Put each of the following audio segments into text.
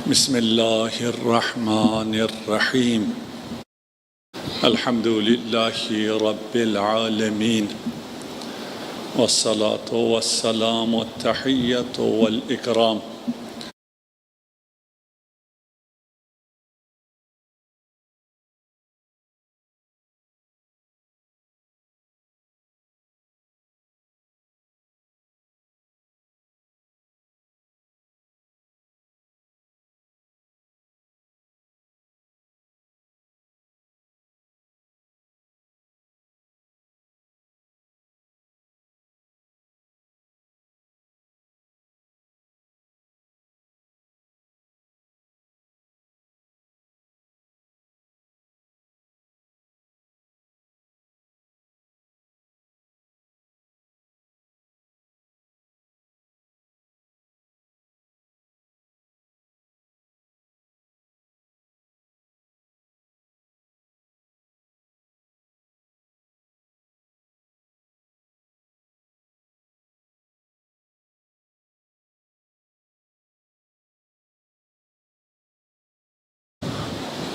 بسم اللہ الرحمن الرحیم الحمد للہ رب العالمین والصلاة والسلام والتحیۃ والاکرام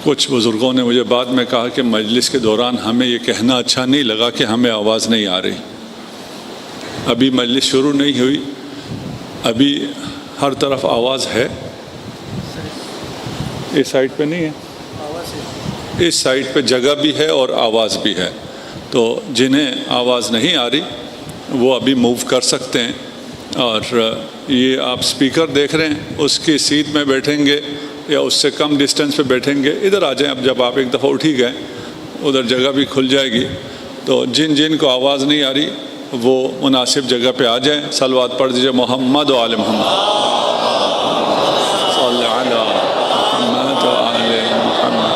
کچھ بزرگوں نے مجھے بعد میں کہا کہ مجلس کے دوران ہمیں یہ کہنا اچھا نہیں لگا کہ ہمیں آواز نہیں آ رہی. ابھی مجلس شروع نہیں ہوئی، ابھی ہر طرف آواز ہے. اس سائڈ پہ نہیں ہے، اس سائڈ پہ جگہ بھی ہے اور آواز بھی ہے. تو جنہیں آواز نہیں آ رہی وہ ابھی موو کر سکتے ہیں. اور یہ آپ سپیکر دیکھ رہے ہیں، اس کی سیٹ میں بیٹھیں گے یا اس سے کم ڈسٹینس پہ بیٹھیں گے. ادھر آ جائیں. اب جب آپ ایک دفعہ اٹھ ہی گئے ادھر جگہ بھی کھل جائے گی. تو جن کو آواز نہیں آ رہی وہ مناسب جگہ پہ آ جائیں. صلوات پڑھ دیجئے محمد و آل محمد صلی علی محمد و آل محمد.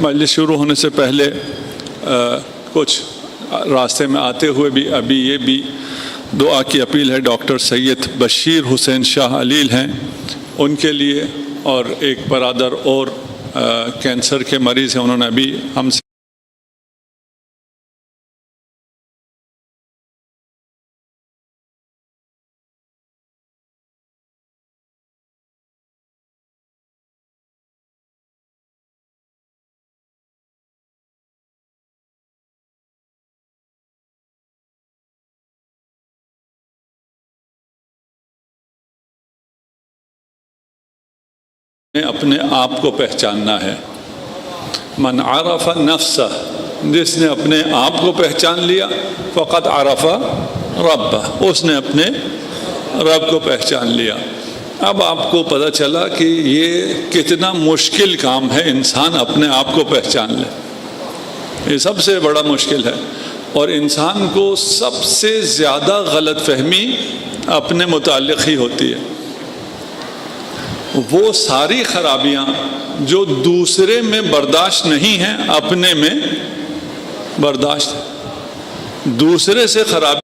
مجلس شروع ہونے سے پہلے کچھ راستے میں آتے ہوئے بھی ابھی یہ بھی دعا کی اپیل ہے. ڈاکٹر سید بشیر حسین شاہ علیل ہیں، ان کے لیے، اور ایک برادر اور کینسر کے مریض ہیں، انہوں نے ابھی ہم سے اپنے آپ کو پہچاننا ہے. من عرف نفسہ، جس نے اپنے آپ کو پہچان لیا، فقط عرف ربہ، اس نے اپنے رب کو پہچان لیا. اب آپ کو پتہ چلا کہ یہ کتنا مشکل کام ہے انسان اپنے آپ کو پہچان لے. یہ سب سے بڑا مشکل ہے، اور انسان کو سب سے زیادہ غلط فہمی اپنے متعلق ہی ہوتی ہے. وہ ساری خرابیاں جو دوسرے میں برداشت نہیں ہیں اپنے میں برداشت. دوسرے سے خرابی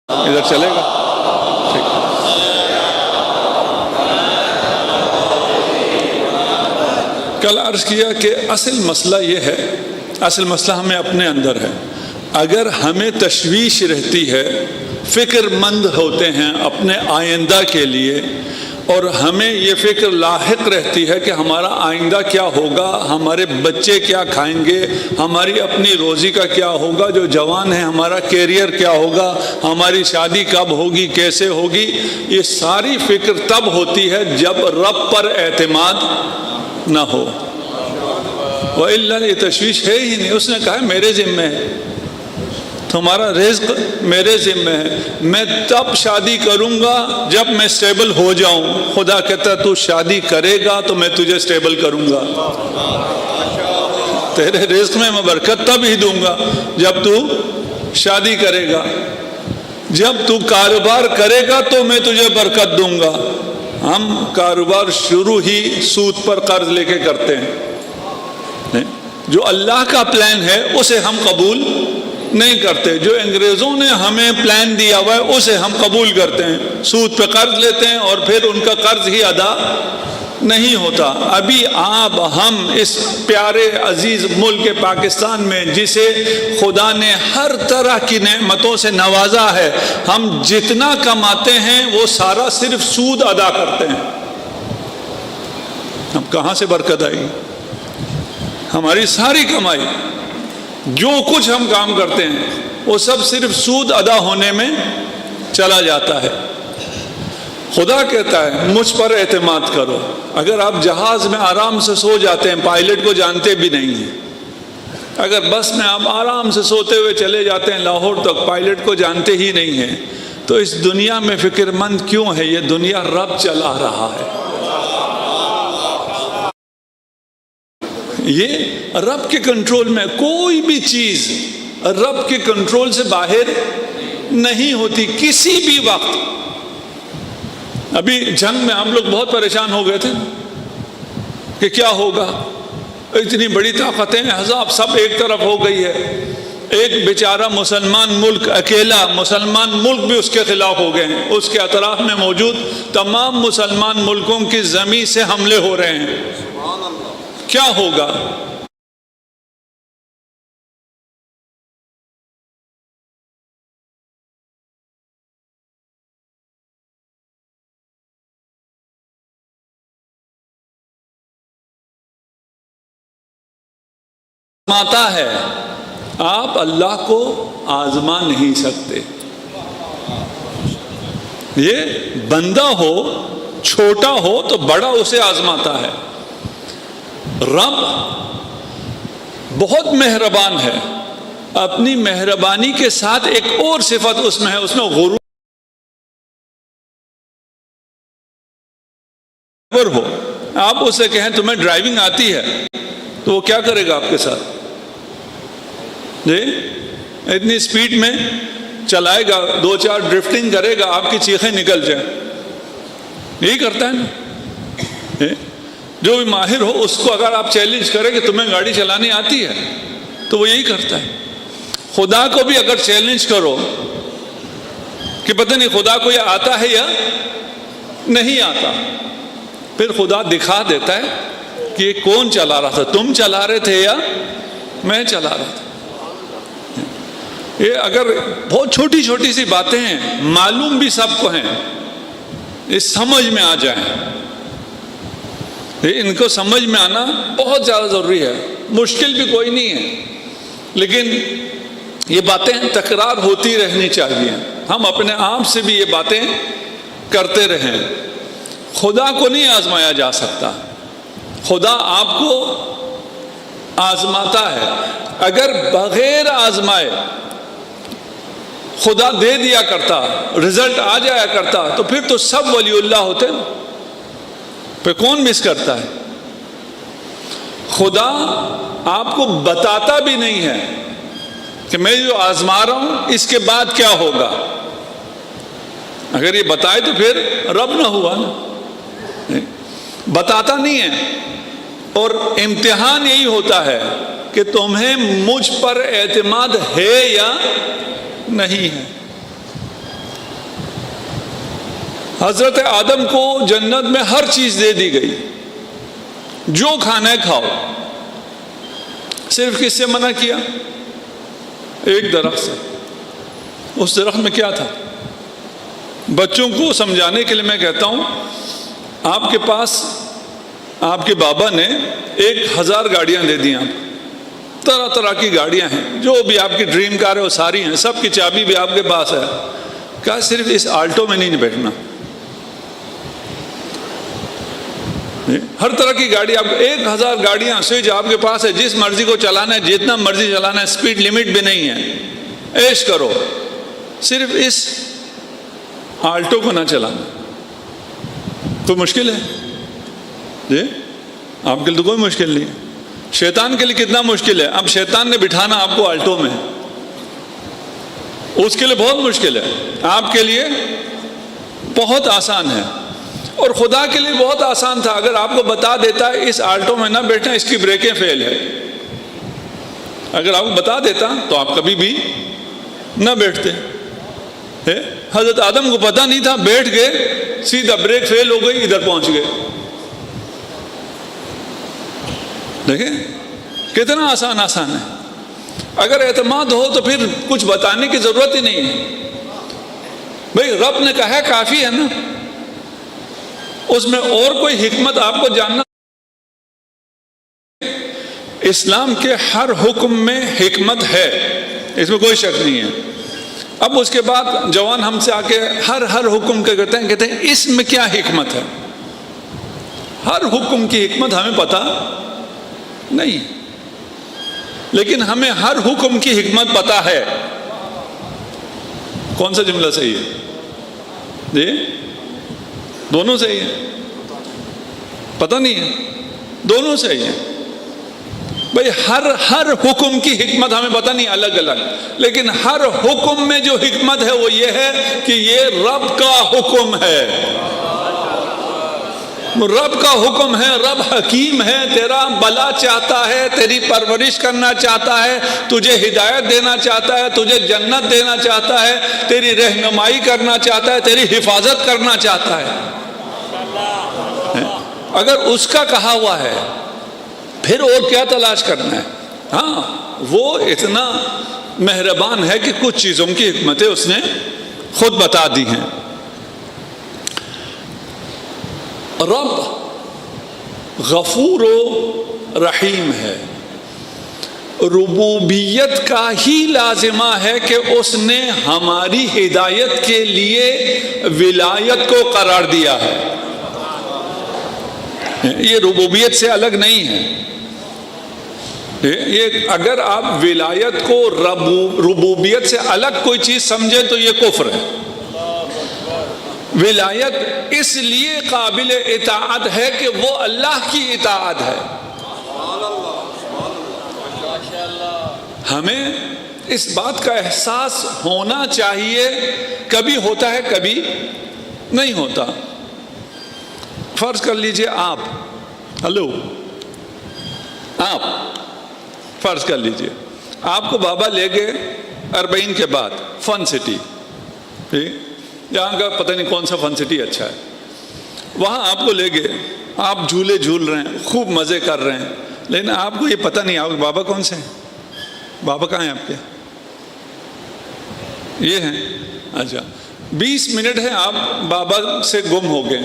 ادھر چلے گا. ٹھیک. کل عرض کیا کہ اصل مسئلہ یہ ہے، اصل مسئلہ ہمیں اپنے اندر ہے. اگر ہمیں تشویش رہتی ہے، فکر مند ہوتے ہیں اپنے آئندہ کے لیے، اور ہمیں یہ فکر لاحق رہتی ہے کہ ہمارا آئندہ کیا ہوگا، ہمارے بچے کیا کھائیں گے، ہماری اپنی روزی کا کیا ہوگا، جو جوان ہیں ہمارا کیریئر کیا ہوگا، ہماری شادی کب ہوگی، کیسے ہوگی. یہ ساری فکر تب ہوتی ہے جب رب پر اعتماد نہ ہو. وَإِلَّا یہ تشویش ہے ہی نہیں. اس نے کہا میرے ذمہ ہے، تمہارا رزق میرے ذمہ ہے. میں تب شادی کروں گا جب میں سٹیبل ہو جاؤں. خدا کہتا ہے تو شادی کرے گا تو میں تجھے سٹیبل کروں گا. تیرے رزق میں برکت تب ہی دوں گا جب تو شادی کرے گا، جب تو کاروبار کرے گا تو میں تجھے برکت دوں گا۔ ہم کاروبار شروع ہی سود پر قرض لے کے کرتے ہیں۔ جو اللہ کا پلان ہے اسے ہم قبول نہیں کرتے، جو انگریزوں نے ہمیں پلان دیا ہوا ہے اسے ہم قبول کرتے ہیں، سود پہ قرض لیتے ہیں اور پھر ان کا قرض ہی ادا نہیں ہوتا۔ ابھی آپ ہم اس پیارے عزیز ملک پاکستان میں جسے خدا نے ہر طرح کی نعمتوں سے نوازا ہے، ہم جتنا کماتے ہیں وہ سارا صرف سود ادا کرتے ہیں۔ اب کہاں سے برکت آئے گی؟ ہماری ساری کمائی، جو کچھ ہم کام کرتے ہیں وہ سب صرف سود ادا ہونے میں چلا جاتا ہے۔ خدا کہتا ہے مجھ پر اعتماد کرو۔ اگر آپ جہاز میں آرام سے سو جاتے ہیں، پائلٹ کو جانتے بھی نہیں ہیں، اگر بس میں آپ آرام سے سوتے ہوئے چلے جاتے ہیں لاہور تک، پائلٹ کو جانتے ہی نہیں ہیں، تو اس دنیا میں فکر مند کیوں ہے؟ یہ دنیا رب چلا رہا ہے، یہ رب کے کنٹرول میں۔ کوئی بھی چیز رب کے کنٹرول سے باہر نہیں ہوتی کسی بھی وقت۔ ابھی جنگ میں ہم لوگ بہت پریشان ہو گئے تھے کہ کیا ہوگا، اتنی بڑی طاقتیں احزاب سب ایک طرف ہو گئی ہے، ایک بیچارہ مسلمان ملک، اکیلا مسلمان ملک بھی اس کے خلاف ہو گئے ہیں، اس کے اطراف میں موجود تمام مسلمان ملکوں کی زمین سے حملے ہو رہے ہیں، کیا ہوگا؟ آزماتا ہے، آپ اللہ کو آزما نہیں سکتے۔ یہ بندہ ہو، چھوٹا ہو تو بڑا اسے آزماتا ہے۔ رب بہت مہربان ہے، اپنی مہربانی کے ساتھ ایک اور صفت اس میں ہے، اس میں غرور ہو۔ آپ اسے کہیں تمہیں ڈرائیونگ آتی ہے تو وہ کیا کرے گا آپ کے ساتھ؟ جی اتنی سپیڈ میں چلائے گا، دو چار ڈرفٹنگ کرے گا، آپ کی چیخیں نکل جائیں، یہی کرتا ہے نا۔ جو بھی ماہر ہو اس کو اگر آپ چیلنج کریں کہ تمہیں گاڑی چلانی آتی ہے تو وہ یہی کرتا ہے۔ خدا کو بھی اگر چیلنج کرو کہ پتہ نہیں خدا کو یہ آتا ہے یا نہیں آتا، پھر خدا دکھا دیتا ہے کہ یہ کون چلا رہا تھا، تم چلا رہے تھے یا میں چلا رہا تھا۔ یہ اگر بہت چھوٹی چھوٹی سی باتیں ہیں، معلوم بھی سب کو ہیں، یہ سمجھ میں آ جائیں، ان کو سمجھ میں آنا بہت زیادہ ضروری ہے، مشکل بھی کوئی نہیں ہے، لیکن یہ باتیں تکرار ہوتی رہنی چاہیے، ہم اپنے آپ سے بھی یہ باتیں کرتے رہیں۔ خدا کو نہیں آزمایا جا سکتا، خدا آپ کو آزماتا ہے۔ اگر بغیر آزمائے خدا دے دیا کرتا، رزلٹ آ جایا کرتا، تو پھر تو سب ولی اللہ ہوتے نا، پھر کون مس کرتا ہے؟ خدا آپ کو بتاتا بھی نہیں ہے کہ میں جو آزما رہا ہوں اس کے بعد کیا ہوگا۔ اگر یہ بتائے تو پھر رب نہ ہوا نا، بتاتا نہیں ہے۔ اور امتحان یہی ہوتا ہے کہ تمہیں مجھ پر اعتماد ہے یا نہیں ہے۔ حضرت آدم کو جنت میں ہر چیز دے دی گئی، جو کھانا ہے کھاؤ، صرف کس سے منع کیا؟ ایک درخت سے۔ اس درخت میں کیا تھا؟ بچوں کو سمجھانے کے لیے میں کہتا ہوں، آپ کے پاس آپ کے بابا نے 1000 گاڑیاں دے دی، آپ طرح طرح کی گاڑیاں ہیں، جو بھی آپ کی ڈریم کار ہے وہ ساری ہیں، سب کی چابی بھی آپ کے پاس ہے، کہا صرف اس آلٹو میں نہیں بیٹھنا۔ ہر طرح کی گاڑی، آپ 1000 گاڑیاں سوئچ آپ کے پاس ہے، جس مرضی کو چلانا ہے، جتنا مرضی چلانا ہے، سپیڈ لمٹ بھی نہیں ہے، عیش کرو، صرف اس آلٹو کو نہ چلانا۔ کوئی مشکل ہے؟ جی آپ کے لیے تو کوئی مشکل نہیں ہے، شیطان کے لیے کتنا مشکل ہے. اب شیطان نے بٹھانا آپ کو آلٹو میں، اس کے لیے بہت مشکل ہے. آپ کے لیے بہت آسان ہے، اور خدا کے لیے بہت آسان تھا اگر آپ کو بتا دیتا اس آلٹو میں نہ بیٹھیں، اس کی بریکیں فیل ہے. اگر آپ کو بتا دیتا تو آپ کبھی بھی نہ بیٹھتے. حضرت آدم کو پتہ نہیں تھا، بیٹھ گئے، سیدھا بریک فیل ہو گئی، ادھر پہنچ گئے. دیکھیں کتنا آسان ہے. اگر اعتماد ہو تو پھر کچھ بتانے کی ضرورت ہی نہیں ہے. بھئی رب نے کہا کافی ہے نا، اس میں اور کوئی حکمت آپ کو جاننا. اسلام کے ہر حکم میں حکمت ہے، اس میں کوئی شک نہیں ہے. اب اس کے بعد جوان ہم سے آ کے ہر حکم کے کہتے ہیں اس میں کیا حکمت ہے. ہر حکم کی حکمت ہمیں پتہ نہیں، لیکن ہمیں ہر حکم کی حکمت پتہ ہے. کون سا جملہ صحیح ہے جی؟ دونوں صحیح ہے. پتہ نہیں ہے، دونوں صحیح ہے. بھئی ہر حکم کی حکمت ہمیں پتہ نہیں، الگ الگ، لیکن ہر حکم میں جو حکمت ہے وہ یہ ہے کہ یہ رب کا حکم ہے. رب کا حکم ہے. رب حکیم ہے، تیرا بھلا چاہتا ہے، تیری پرورش کرنا چاہتا ہے، تجھے ہدایت دینا چاہتا ہے، تجھے جنت دینا چاہتا ہے، تیری رہنمائی کرنا چاہتا ہے، تیری حفاظت کرنا چاہتا ہے. اگر اس کا کہا ہوا ہے پھر اور کیا تلاش کرنا ہے. ہاں وہ اتنا مہربان ہے کہ کچھ چیزوں کی حکمتیں اس نے خود بتا دی ہیں. رب غفور و رحیم ہے. ربوبیت کا ہی لازمہ ہے کہ اس نے ہماری ہدایت کے لیے ولایت کو قرار دیا ہے. یہ ربوبیت سے الگ نہیں ہے. یہ اگر آپ ولایت کو ربوبیت سے الگ کوئی چیز سمجھیں تو یہ کفر ہے. ولایت اس لیے قابل اطاعت ہے کہ وہ اللہ کی اطاعت ہے. ہمیں اس بات کا احساس ہونا چاہیے، کبھی ہوتا ہے کبھی نہیں ہوتا. فرض کر لیجئے آپ فرض کر لیجئے آپ کو بابا لے گئے 40 کے بعد فن سٹی، یہاں کا پتہ نہیں کون سا فن سٹی اچھا ہے. وہاں آپ کو لے گئے، آپ جھولے جھول رہے ہیں، خوب مزے کر رہے ہیں، لیکن آپ کو یہ پتہ نہیں آپ بابا کون سے ہیں. بابا کہاں ہیں آپ کے؟ یہ ہیں. اچھا 20 منٹ ہے آپ بابا سے گم ہو گئے،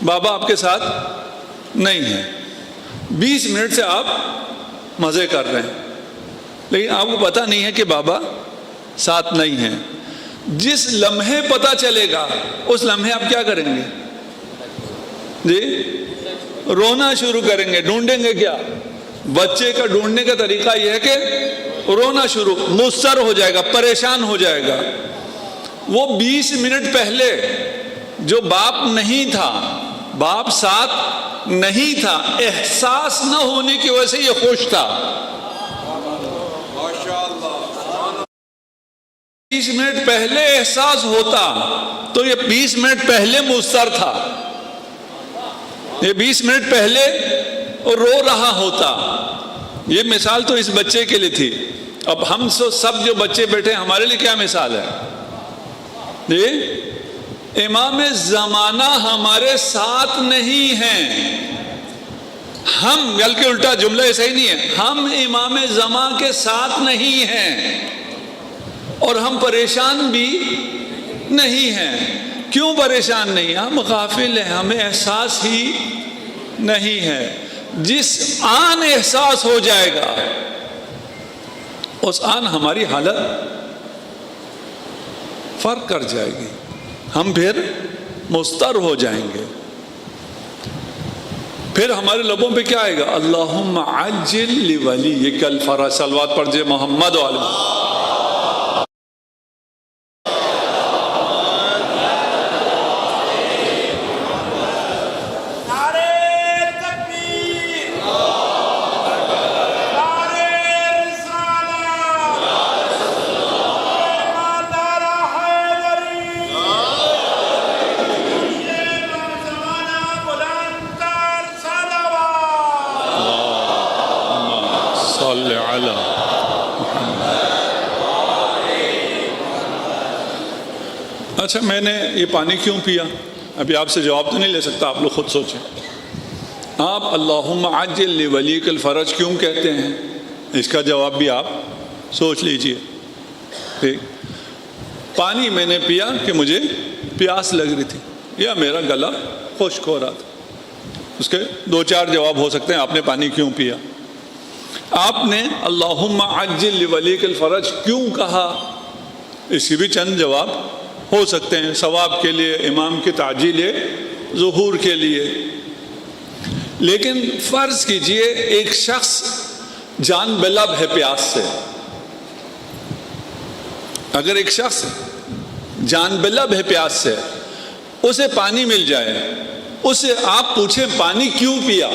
بابا آپ کے ساتھ نہیں ہے. 20 منٹ سے آپ مزے کر رہے ہیں، لیکن آپ کو پتہ نہیں ہے کہ بابا ساتھ نہیں ہیں. جس لمحے پتہ چلے گا اس لمحے آپ کیا کریں گے جی؟ رونا شروع کریں گے. ڈھونڈیں گے کیا؟ بچے کا ڈھونڈنے کا طریقہ یہ ہے کہ رونا شروع، مضطر ہو جائے گا، پریشان ہو جائے گا. وہ 20 منٹ پہلے جو باپ نہیں تھا، باپ ساتھ نہیں تھا، احساس نہ ہونے کی وجہ سے یہ خوش تھا. 20 منٹ پہلے احساس ہوتا تو یہ 20 منٹ پہلے مضطر تھا، یہ 20 منٹ پہلے رو رہا ہوتا. یہ مثال تو اس بچے کے لیے تھی. اب ہم سب جو بچے بیٹھے ہمارے لیے کیا مثال ہے جی؟ امام زمانہ ہمارے ساتھ نہیں ہیں. ہم بلکہ الٹا جملہ ایسا ہی نہیں ہے، ہم امام زمانہ کے ساتھ نہیں ہیں اور ہم پریشان بھی نہیں ہیں. کیوں پریشان نہیں؟ ہم غافل ہیں، ہمیں احساس ہی نہیں ہے. جس آن احساس ہو جائے گا اس آن ہماری حالت فرق کر جائے گی، ہم پھر مضطر ہو جائیں گے. پھر ہمارے لبوں پہ کیا آئے گا؟ اللہم عجل لولیک الفرج. صلوات پڑھجے محمد و علیہ. صل علی محمد۔ اچھا، میں نے یہ پانی کیوں پیا؟ ابھی آپ سے جواب تو نہیں لے سکتا، آپ لوگ خود سوچیں۔ آپ اللہم عجل لولیک الفرج کیوں کہتے ہیں؟ اس کا جواب بھی آپ سوچ لیجئے۔ ٹھیک، پانی میں نے پیا کہ مجھے پیاس لگ رہی تھی یا میرا گلا خشک ہو رہا تھا۔ اس کے دو چار جواب ہو سکتے ہیں۔ آپ نے پانی کیوں پیا؟ آپ نے اللہم عجل لولیک الفرج کیوں کہا؟ اس کی بھی چند جواب ہو سکتے ہیں۔ ثواب کے لیے، امام کی تعجیل ظہور کے لیے۔ لیکن فرض کیجئے ایک شخص جان بلب ہے پیاس سے، اگر ایک شخص جان بلب ہے پیاس سے، اسے پانی مل جائے، اسے آپ پوچھیں پانی کیوں پیا،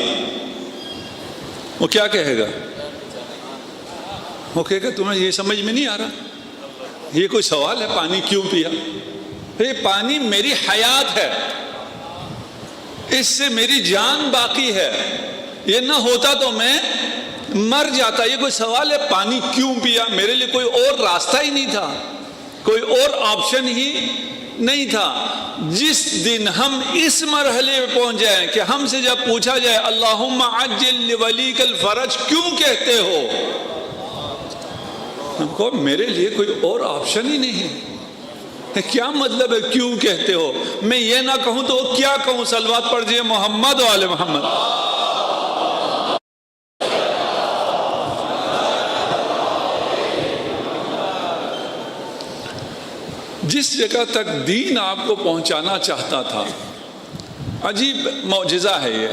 وہ کیا کہے گا؟ وہ کہے گا تمہیں یہ سمجھ میں نہیں آ رہا، یہ کوئی سوال ہے پانی کیوں پیا؟ یہ پانی میری حیات ہے، اس سے میری جان باقی ہے، یہ نہ ہوتا تو میں مر جاتا۔ یہ کوئی سوال ہے پانی کیوں پیا؟ میرے لیے کوئی اور راستہ ہی نہیں تھا، کوئی اور آپشن ہی نہیں تھا۔ جس دن ہم اس مرحلے میں پہنچ جائیں کہ ہم سے جب پوچھا جائے اللہم عجل لولیک الفرج کیوں کہتے ہو، ہم کو میرے لیے کوئی اور آپشن ہی نہیں ہے، کیا مطلب ہے کیوں کہتے ہو؟ میں یہ نہ کہوں تو کیا کہوں؟ صلوات پڑھ جائے محمد و آل محمد۔ جس جگہ تک دین آپ کو پہنچانا چاہتا تھا، عجیب معجزہ ہے یہ،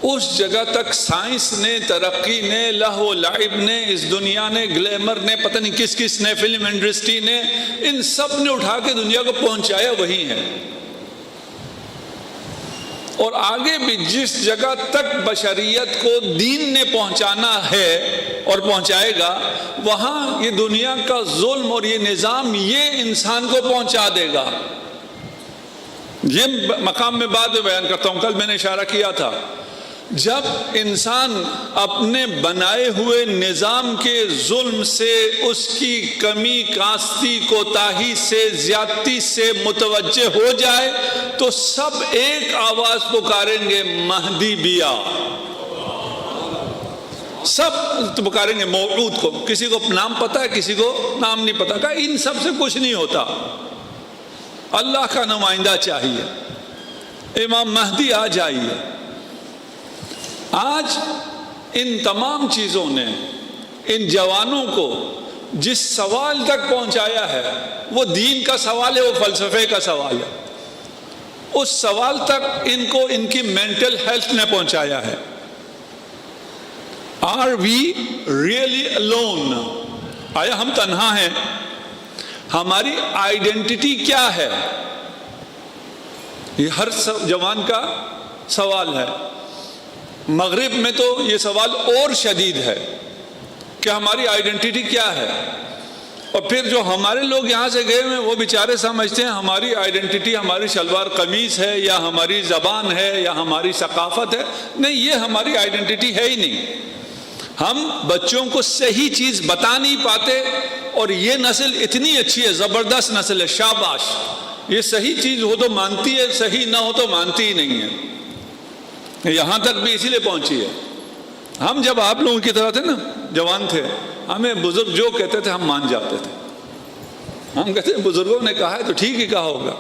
اس جگہ تک سائنس نے، ترقی نے، لہو و لعب نے، اس دنیا نے، گلیمر نے، پتہ نہیں کس کس نے، فلم انڈسٹری نے، ان سب نے اٹھا کے دنیا کو پہنچایا وہی ہے۔ اور آگے بھی جس جگہ تک بشریت کو دین نے پہنچانا ہے اور پہنچائے گا، وہاں یہ دنیا کا ظلم اور یہ نظام یہ انسان کو پہنچا دے گا۔ یہ مقام میں بعد میں بیان کرتا ہوں، کل میں نے اشارہ کیا تھا، جب انسان اپنے بنائے ہوئے نظام کے ظلم سے، اس کی کمی کاستی کوتاہی سے، زیادتی سے متوجہ ہو جائے تو سب ایک آواز پکاریں گے مہدی بیا، سب پکاریں گے موعود کو۔ کسی کو نام پتہ ہے، کسی کو نام نہیں پتہ، کہا ان سب سے کچھ نہیں ہوتا، اللہ کا نمائندہ چاہیے، امام مہدی آ جائیے۔ آج ان تمام چیزوں نے ان جوانوں کو جس سوال تک پہنچایا ہے، وہ دین کا سوال ہے، وہ فلسفے کا سوال ہے، اس سوال تک ان کو ان کی مینٹل ہیلتھ نے پہنچایا ہے۔ Are we really alone? آیا ہم تنہا ہیں؟ ہماری آئیڈینٹی کیا ہے؟ یہ ہر جوان کا سوال ہے۔ مغرب میں تو یہ سوال اور شدید ہے کہ ہماری آئیڈینٹی کیا ہے، اور پھر جو ہمارے لوگ یہاں سے گئے ہیں وہ بیچارے سمجھتے ہیں ہماری آئیڈینٹی ہماری شلوار قمیص ہے یا ہماری زبان ہے یا ہماری ثقافت ہے۔ نہیں، یہ ہماری آئیڈینٹی ہے ہی نہیں۔ ہم بچوں کو صحیح چیز بتا نہیں پاتے، اور یہ نسل اتنی اچھی ہے، زبردست نسل ہے، شاباش، یہ صحیح چیز ہو تو مانتی ہے، صحیح نہ ہو تو مانتی ہی نہیں ہے۔ یہاں تک بھی اسی لیے پہنچی ہے۔ ہم جب آپ لوگوں کی طرح تھے نا، جوان تھے، ہمیں بزرگ جو کہتے تھے ہم مان جاتے تھے، ہم کہتے ہیں بزرگوں نے کہا ہے تو ٹھیک ہی کہا ہوگا۔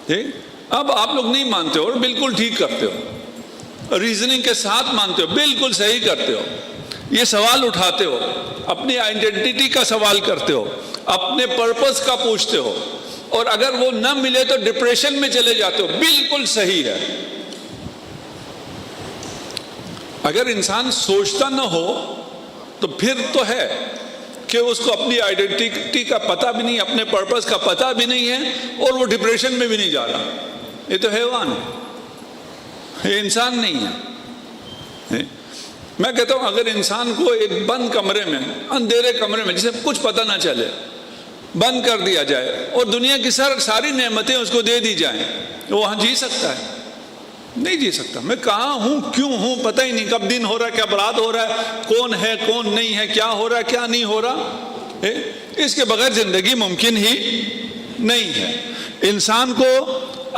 ٹھیک، اب آپ لوگ نہیں مانتے ہو اور بالکل ٹھیک کرتے ہو، ریزننگ کے ساتھ مانتے ہو، بالکل صحیح کرتے ہو، یہ سوال اٹھاتے ہو، اپنی آئیڈینٹی کا سوال کرتے ہو، اپنے پرپس کا پوچھتے ہو، اور اگر وہ نہ ملے تو ڈپریشن میں چلے جاتے ہو، بالکل صحیح ہے۔ اگر انسان سوچتا نہ ہو تو پھر تو ہے کہ اس کو اپنی آئیڈینٹی کا پتہ بھی نہیں، اپنے پرپس کا پتہ بھی نہیں ہے، اور وہ ڈپریشن میں بھی نہیں جا رہا۔ یہ تو حیوان ہے، یہ انسان نہیں ہے۔ میں کہتا ہوں اگر انسان کو ایک بند کمرے میں، اندھیرے کمرے میں جسے کچھ پتہ نہ چلے، بند کر دیا جائے اور دنیا کی ساری نعمتیں اس کو دے دی جائیں، وہ وہاں جی سکتا ہے؟ نہیں جی سکتا. میں کہاں ہوں، کیوں ہوں، پتہ ہی نہیں. کب دن ہو رہا ہے، کب رات ہو رہا ہے، کون ہے کون نہیں ہے، کیا ہو رہا ہے کیا نہیں ہو رہا. اس کے بغیر زندگی ممکن ہی نہیں ہے. انسان کو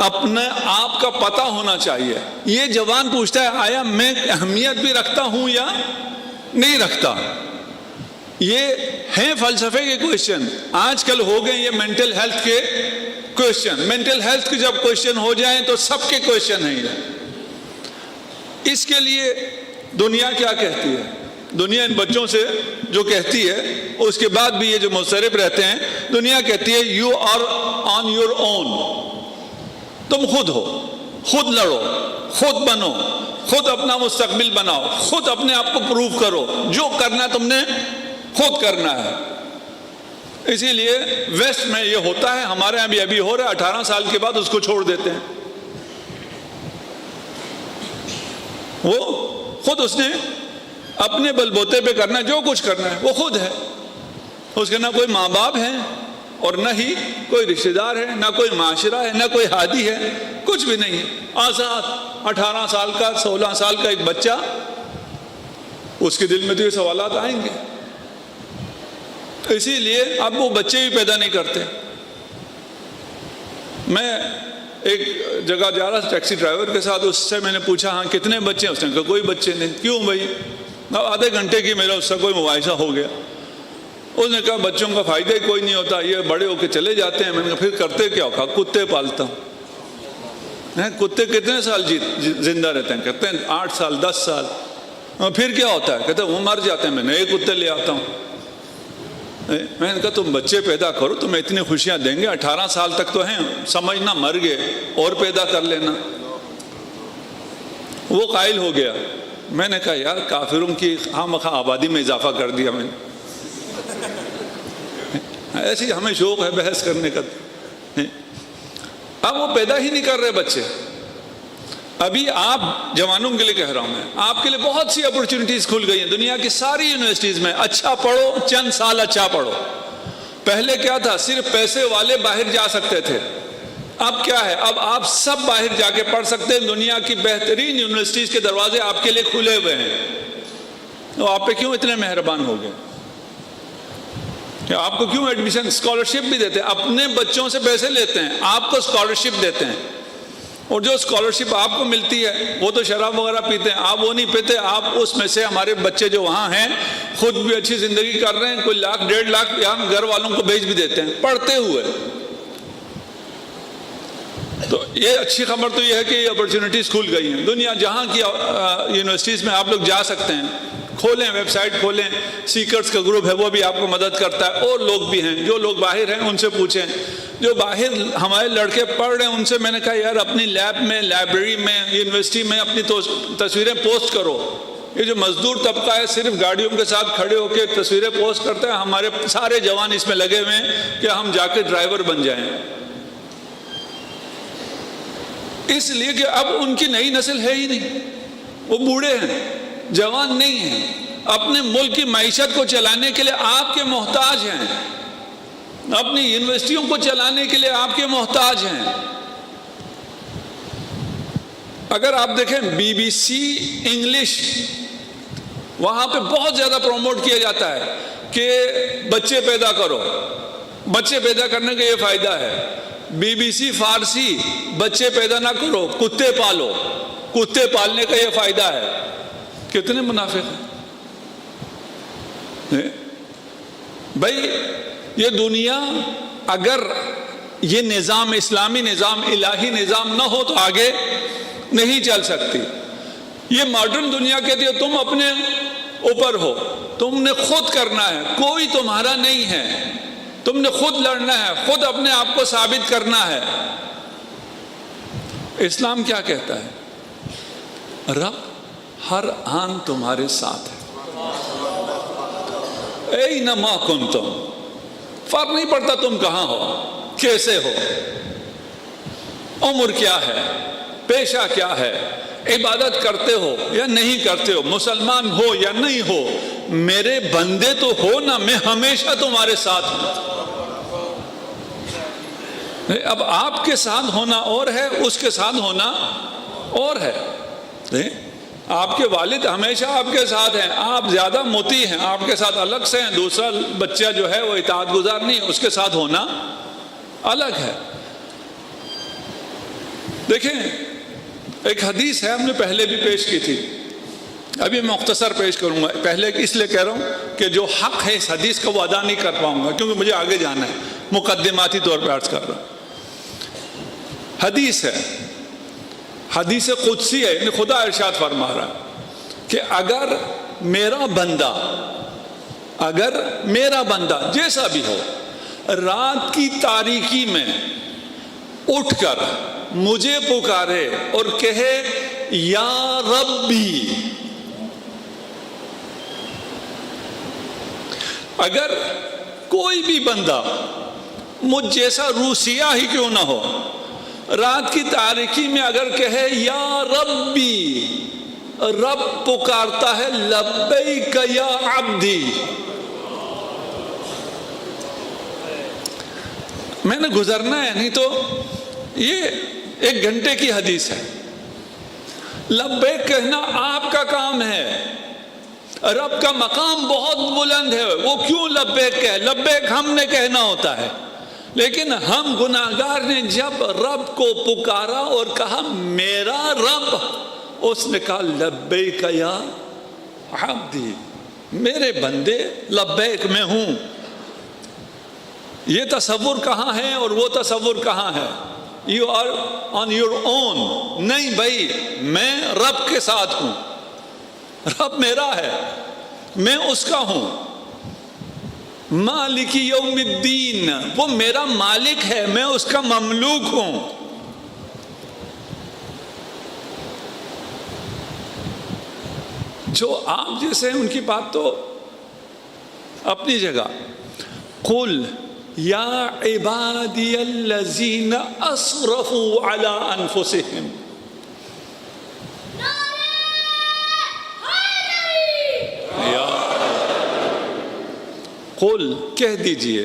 اپنے آپ کا پتہ ہونا چاہیے. یہ جوان پوچھتا ہے آیا میں اہمیت بھی رکھتا ہوں یا نہیں رکھتا. یہ ہیں فلسفے کے کوشچن. آج کل ہو گئے یہ مینٹل ہیلتھ کے کوشچن. مینٹل ہیلتھ کے جب کوشچن ہو جائیں تو سب کے کوشچن ہیں یہ. اس کے لیے دنیا کیا کہتی ہے؟ دنیا ان بچوں سے جو کہتی ہے، اس کے بعد بھی یہ جو مضطرب رہتے ہیں، دنیا کہتی ہے you are on your own. تم خود ہو، خود لڑو، خود بنو، خود اپنا مستقبل بناؤ، خود اپنے آپ کو پروف کرو. جو کرنا تم نے خود کرنا ہے. اسی لیے ویسٹ میں یہ ہوتا ہے، ہمارے یہاں بھی ابھی ہو رہا ہے. 18 سال کے بعد اس کو چھوڑ دیتے ہیں. وہ خود اس نے اپنے بل بوتے پہ کرنا ہے، جو کچھ کرنا ہے وہ خود ہے. اس کے نہ کوئی ماں باپ ہیں اور نہ ہی کوئی رشتہ دار ہے، نہ کوئی معاشرہ ہے، نہ کوئی ہادی ہے، کچھ بھی نہیں ہے. آزاد 18 سال کا 16 سال کا ایک بچہ، اس کے دل میں تو یہ سوالات آئیں گے. اسی لیے اب وہ بچے بھی پیدا نہیں کرتے. میں ایک جگہ جا رہا تھا ٹیکسی ڈرائیور کے ساتھ. اس سے میں نے پوچھا ہاں کتنے بچے ہیں؟ اس نے کہا کوئی بچے نہیں. کیوں بھائی؟ آدھے گھنٹے کی میرا اس سے کوئی مباحثہ ہو گیا. اس نے کہا بچوں کا فائدہ ہی کوئی نہیں ہوتا، یہ بڑے ہو کے چلے جاتے ہیں. میں نے کہا پھر کرتے کیا ہو؟ کہا کتے پالتا ہوں. کتے کتنے سال زندہ رہتے ہیں؟ کہتے ہیں 8 سال 10 سال. پھر کیا ہوتا ہے؟ کہتے ہیں وہ مر جاتے ہیں، میں نئے کتے لے آتا ہوں. میں نے کہا تم بچے پیدا کرو، تمہیں اتنی خوشیاں دیں گے. 18 سال تک تو ہیں، سمجھنا مر گئے اور پیدا کر لینا. وہ قائل ہو گیا. میں نے کہا یار کافروں کی خواہ آبادی میں اضافہ کر دیا میں نے. ایسی ہمیں شوق ہے بحث کرنے کا. اب وہ پیدا ہی نہیں کر رہے بچے. ابھی آپ جوانوں کے لیے کہہ رہا ہوں میں، آپ کے لیے بہت سی اپرچونٹیز کھل گئی ہیں دنیا کی ساری یونیورسٹیز میں. اچھا پڑھو، چند سال اچھا پڑھو. پہلے کیا تھا؟ صرف پیسے والے باہر جا سکتے تھے. اب کیا ہے؟ اب آپ سب باہر جا کے پڑھ سکتے ہیں. دنیا کی بہترین یونیورسٹیز کے دروازے آپ کے لیے کھلے ہوئے ہیں. تو آپ پہ کیوں اتنے مہربان ہو گئے؟ آپ کو کیوں ایڈمیشن اسکالرشپ بھی دیتے ہیں؟ اپنے بچوں سے پیسے لیتے ہیں، آپ کو اسکالرشپ دیتے ہیں. اور جو اسکالرشپ آپ کو ملتی ہے وہ تو شراب وغیرہ پیتے ہیں، آپ وہ نہیں پیتے. آپ اس میں سے ہمارے بچے جو وہاں ہیں خود بھی اچھی زندگی کر رہے ہیں. کوئی 1 لاکھ 1.5 لاکھ یہاں گھر والوں کو بھیج بھی دیتے ہیں پڑھتے ہوئے. تو یہ اچھی خبر تو یہ ہے کہ یہ اپرچونٹیز کھل گئی ہیں. دنیا جہاں کی یونیورسٹیز میں آپ لوگ جا سکتے ہیں. کھولیں ویب سائٹ کھولیں. سیکرز کا گروپ ہے وہ بھی آپ کو مدد کرتا ہے. اور لوگ بھی ہیں جو لوگ باہر ہیں ان سے پوچھیں. جو باہر ہمارے لڑکے پڑھ رہے ہیں ان سے میں نے کہا یار اپنی لیب میں، لائبریری میں، یونیورسٹی میں اپنی تصویریں پوسٹ کرو. یہ جو مزدور طبقہ ہے صرف گاڑیوں کے ساتھ کھڑے ہو کے تصویریں پوسٹ کرتا ہے. ہمارے سارے جوان اس میں لگے ہوئے ہیں کہ ہم جا کے ڈرائیور بن جائیں. اس لیے کہ اب ان کی نئی نسل ہے ہی نہیں. وہ بوڑھے ہیں، جوان نہیں ہیں. اپنے ملک کی معیشت کو چلانے کے لیے آپ کے محتاج ہیں. اپنی یونیورسٹیوں کو چلانے کے لیے آپ کے محتاج ہیں. اگر آپ دیکھیں BBC انگلش، وہاں پہ بہت زیادہ پروموٹ کیا جاتا ہے کہ بچے پیدا کرو. بچے پیدا کرنے کا یہ فائدہ ہے. BBC فارسی بچے پیدا نہ کرو، کتے پالو. کتے پالنے کا یہ فائدہ ہے. کتنے منافق ہیں بھائی. یہ دنیا اگر یہ نظام، اسلامی نظام، الہی نظام نہ ہو تو آگے نہیں چل سکتی. یہ ماڈرن دنیا کہتی ہے تم اپنے اوپر ہو، تم نے خود کرنا ہے، کوئی تمہارا نہیں ہے. تم نے خود لڑنا ہے، خود اپنے آپ کو ثابت کرنا ہے. اسلام کیا کہتا ہے؟ رب ہر آن تمہارے ساتھ ہے. اینما کنتم، فرق نہیں پڑتا تم کہاں ہو، کیسے ہو، عمر کیا ہے، پیشہ کیا ہے، عبادت کرتے ہو یا نہیں کرتے ہو، مسلمان ہو یا نہیں ہو، میرے بندے تو ہو نا، میں ہمیشہ تمہارے ساتھ ہوں. اب آپ کے ساتھ ہونا اور ہے، اس کے ساتھ ہونا اور ہے آپ کے والد ہمیشہ آپ کے ساتھ ہیں، آپ زیادہ مطیع ہیں، آپ کے ساتھ الگ سے ہیں، دوسرا بچہ جو ہے وہ اطاعت گزار نہیں، اس کے ساتھ ہونا الگ ہے۔ دیکھیں ایک حدیث ہے، ہم نے پہلے بھی پیش کی تھی، ابھی میں مختصر پیش کروں گا، پہلے اس لیے کہہ رہا ہوں کہ جو حق ہے اس حدیث کا وہ ادا نہیں کر پاؤں گا کیونکہ مجھے آگے جانا ہے، مقدماتی طور پہ عرض کر رہا ہوں۔ حدیث ہے، حدیث قدسی ہے، یعنی خدا ارشاد فرما رہا ہے کہ اگر میرا بندہ جیسا بھی ہو رات کی تاریکی میں اٹھ کر مجھے پکارے اور کہے یا ربی، اگر کوئی بھی بندہ مجھ جیسا روسیہ ہی کیوں نہ ہو رات کی تاریکی میں اگر کہے یا ربی، رب پکارتا ہے لبیک یا عبدی۔ میں نے گزرنا ہے، نہیں تو یہ 1 گھنٹے کی حدیث ہے۔ لبیک کہنا آپ کا کام ہے، رب کا مقام بہت بلند ہے، وہ کیوں لبیک کہے؟ لبیک ہم نے کہنا ہوتا ہے، لیکن ہم گناہگار نے جب رب کو پکارا اور کہا میرا رب، اس نے کہا لبیک یا عبدی، میرے بندے لبیک میں ہوں۔ یہ تصور کہاں ہے اور وہ تصور کہاں ہے؟ You are on your own۔ نہیں بھائی، میں رب کے ساتھ ہوں، رب میرا ہے، میں اس کا ہوں۔ مالک یوم الدین، وہ میرا مالک ہے، میں اس کا مملوک ہوں۔ جو آپ جیسے ہیں ان کی بات تو اپنی جگہ۔ قل یا عبادی الذین اسرفوا علی انفسہم، قل کہہ دیجئے،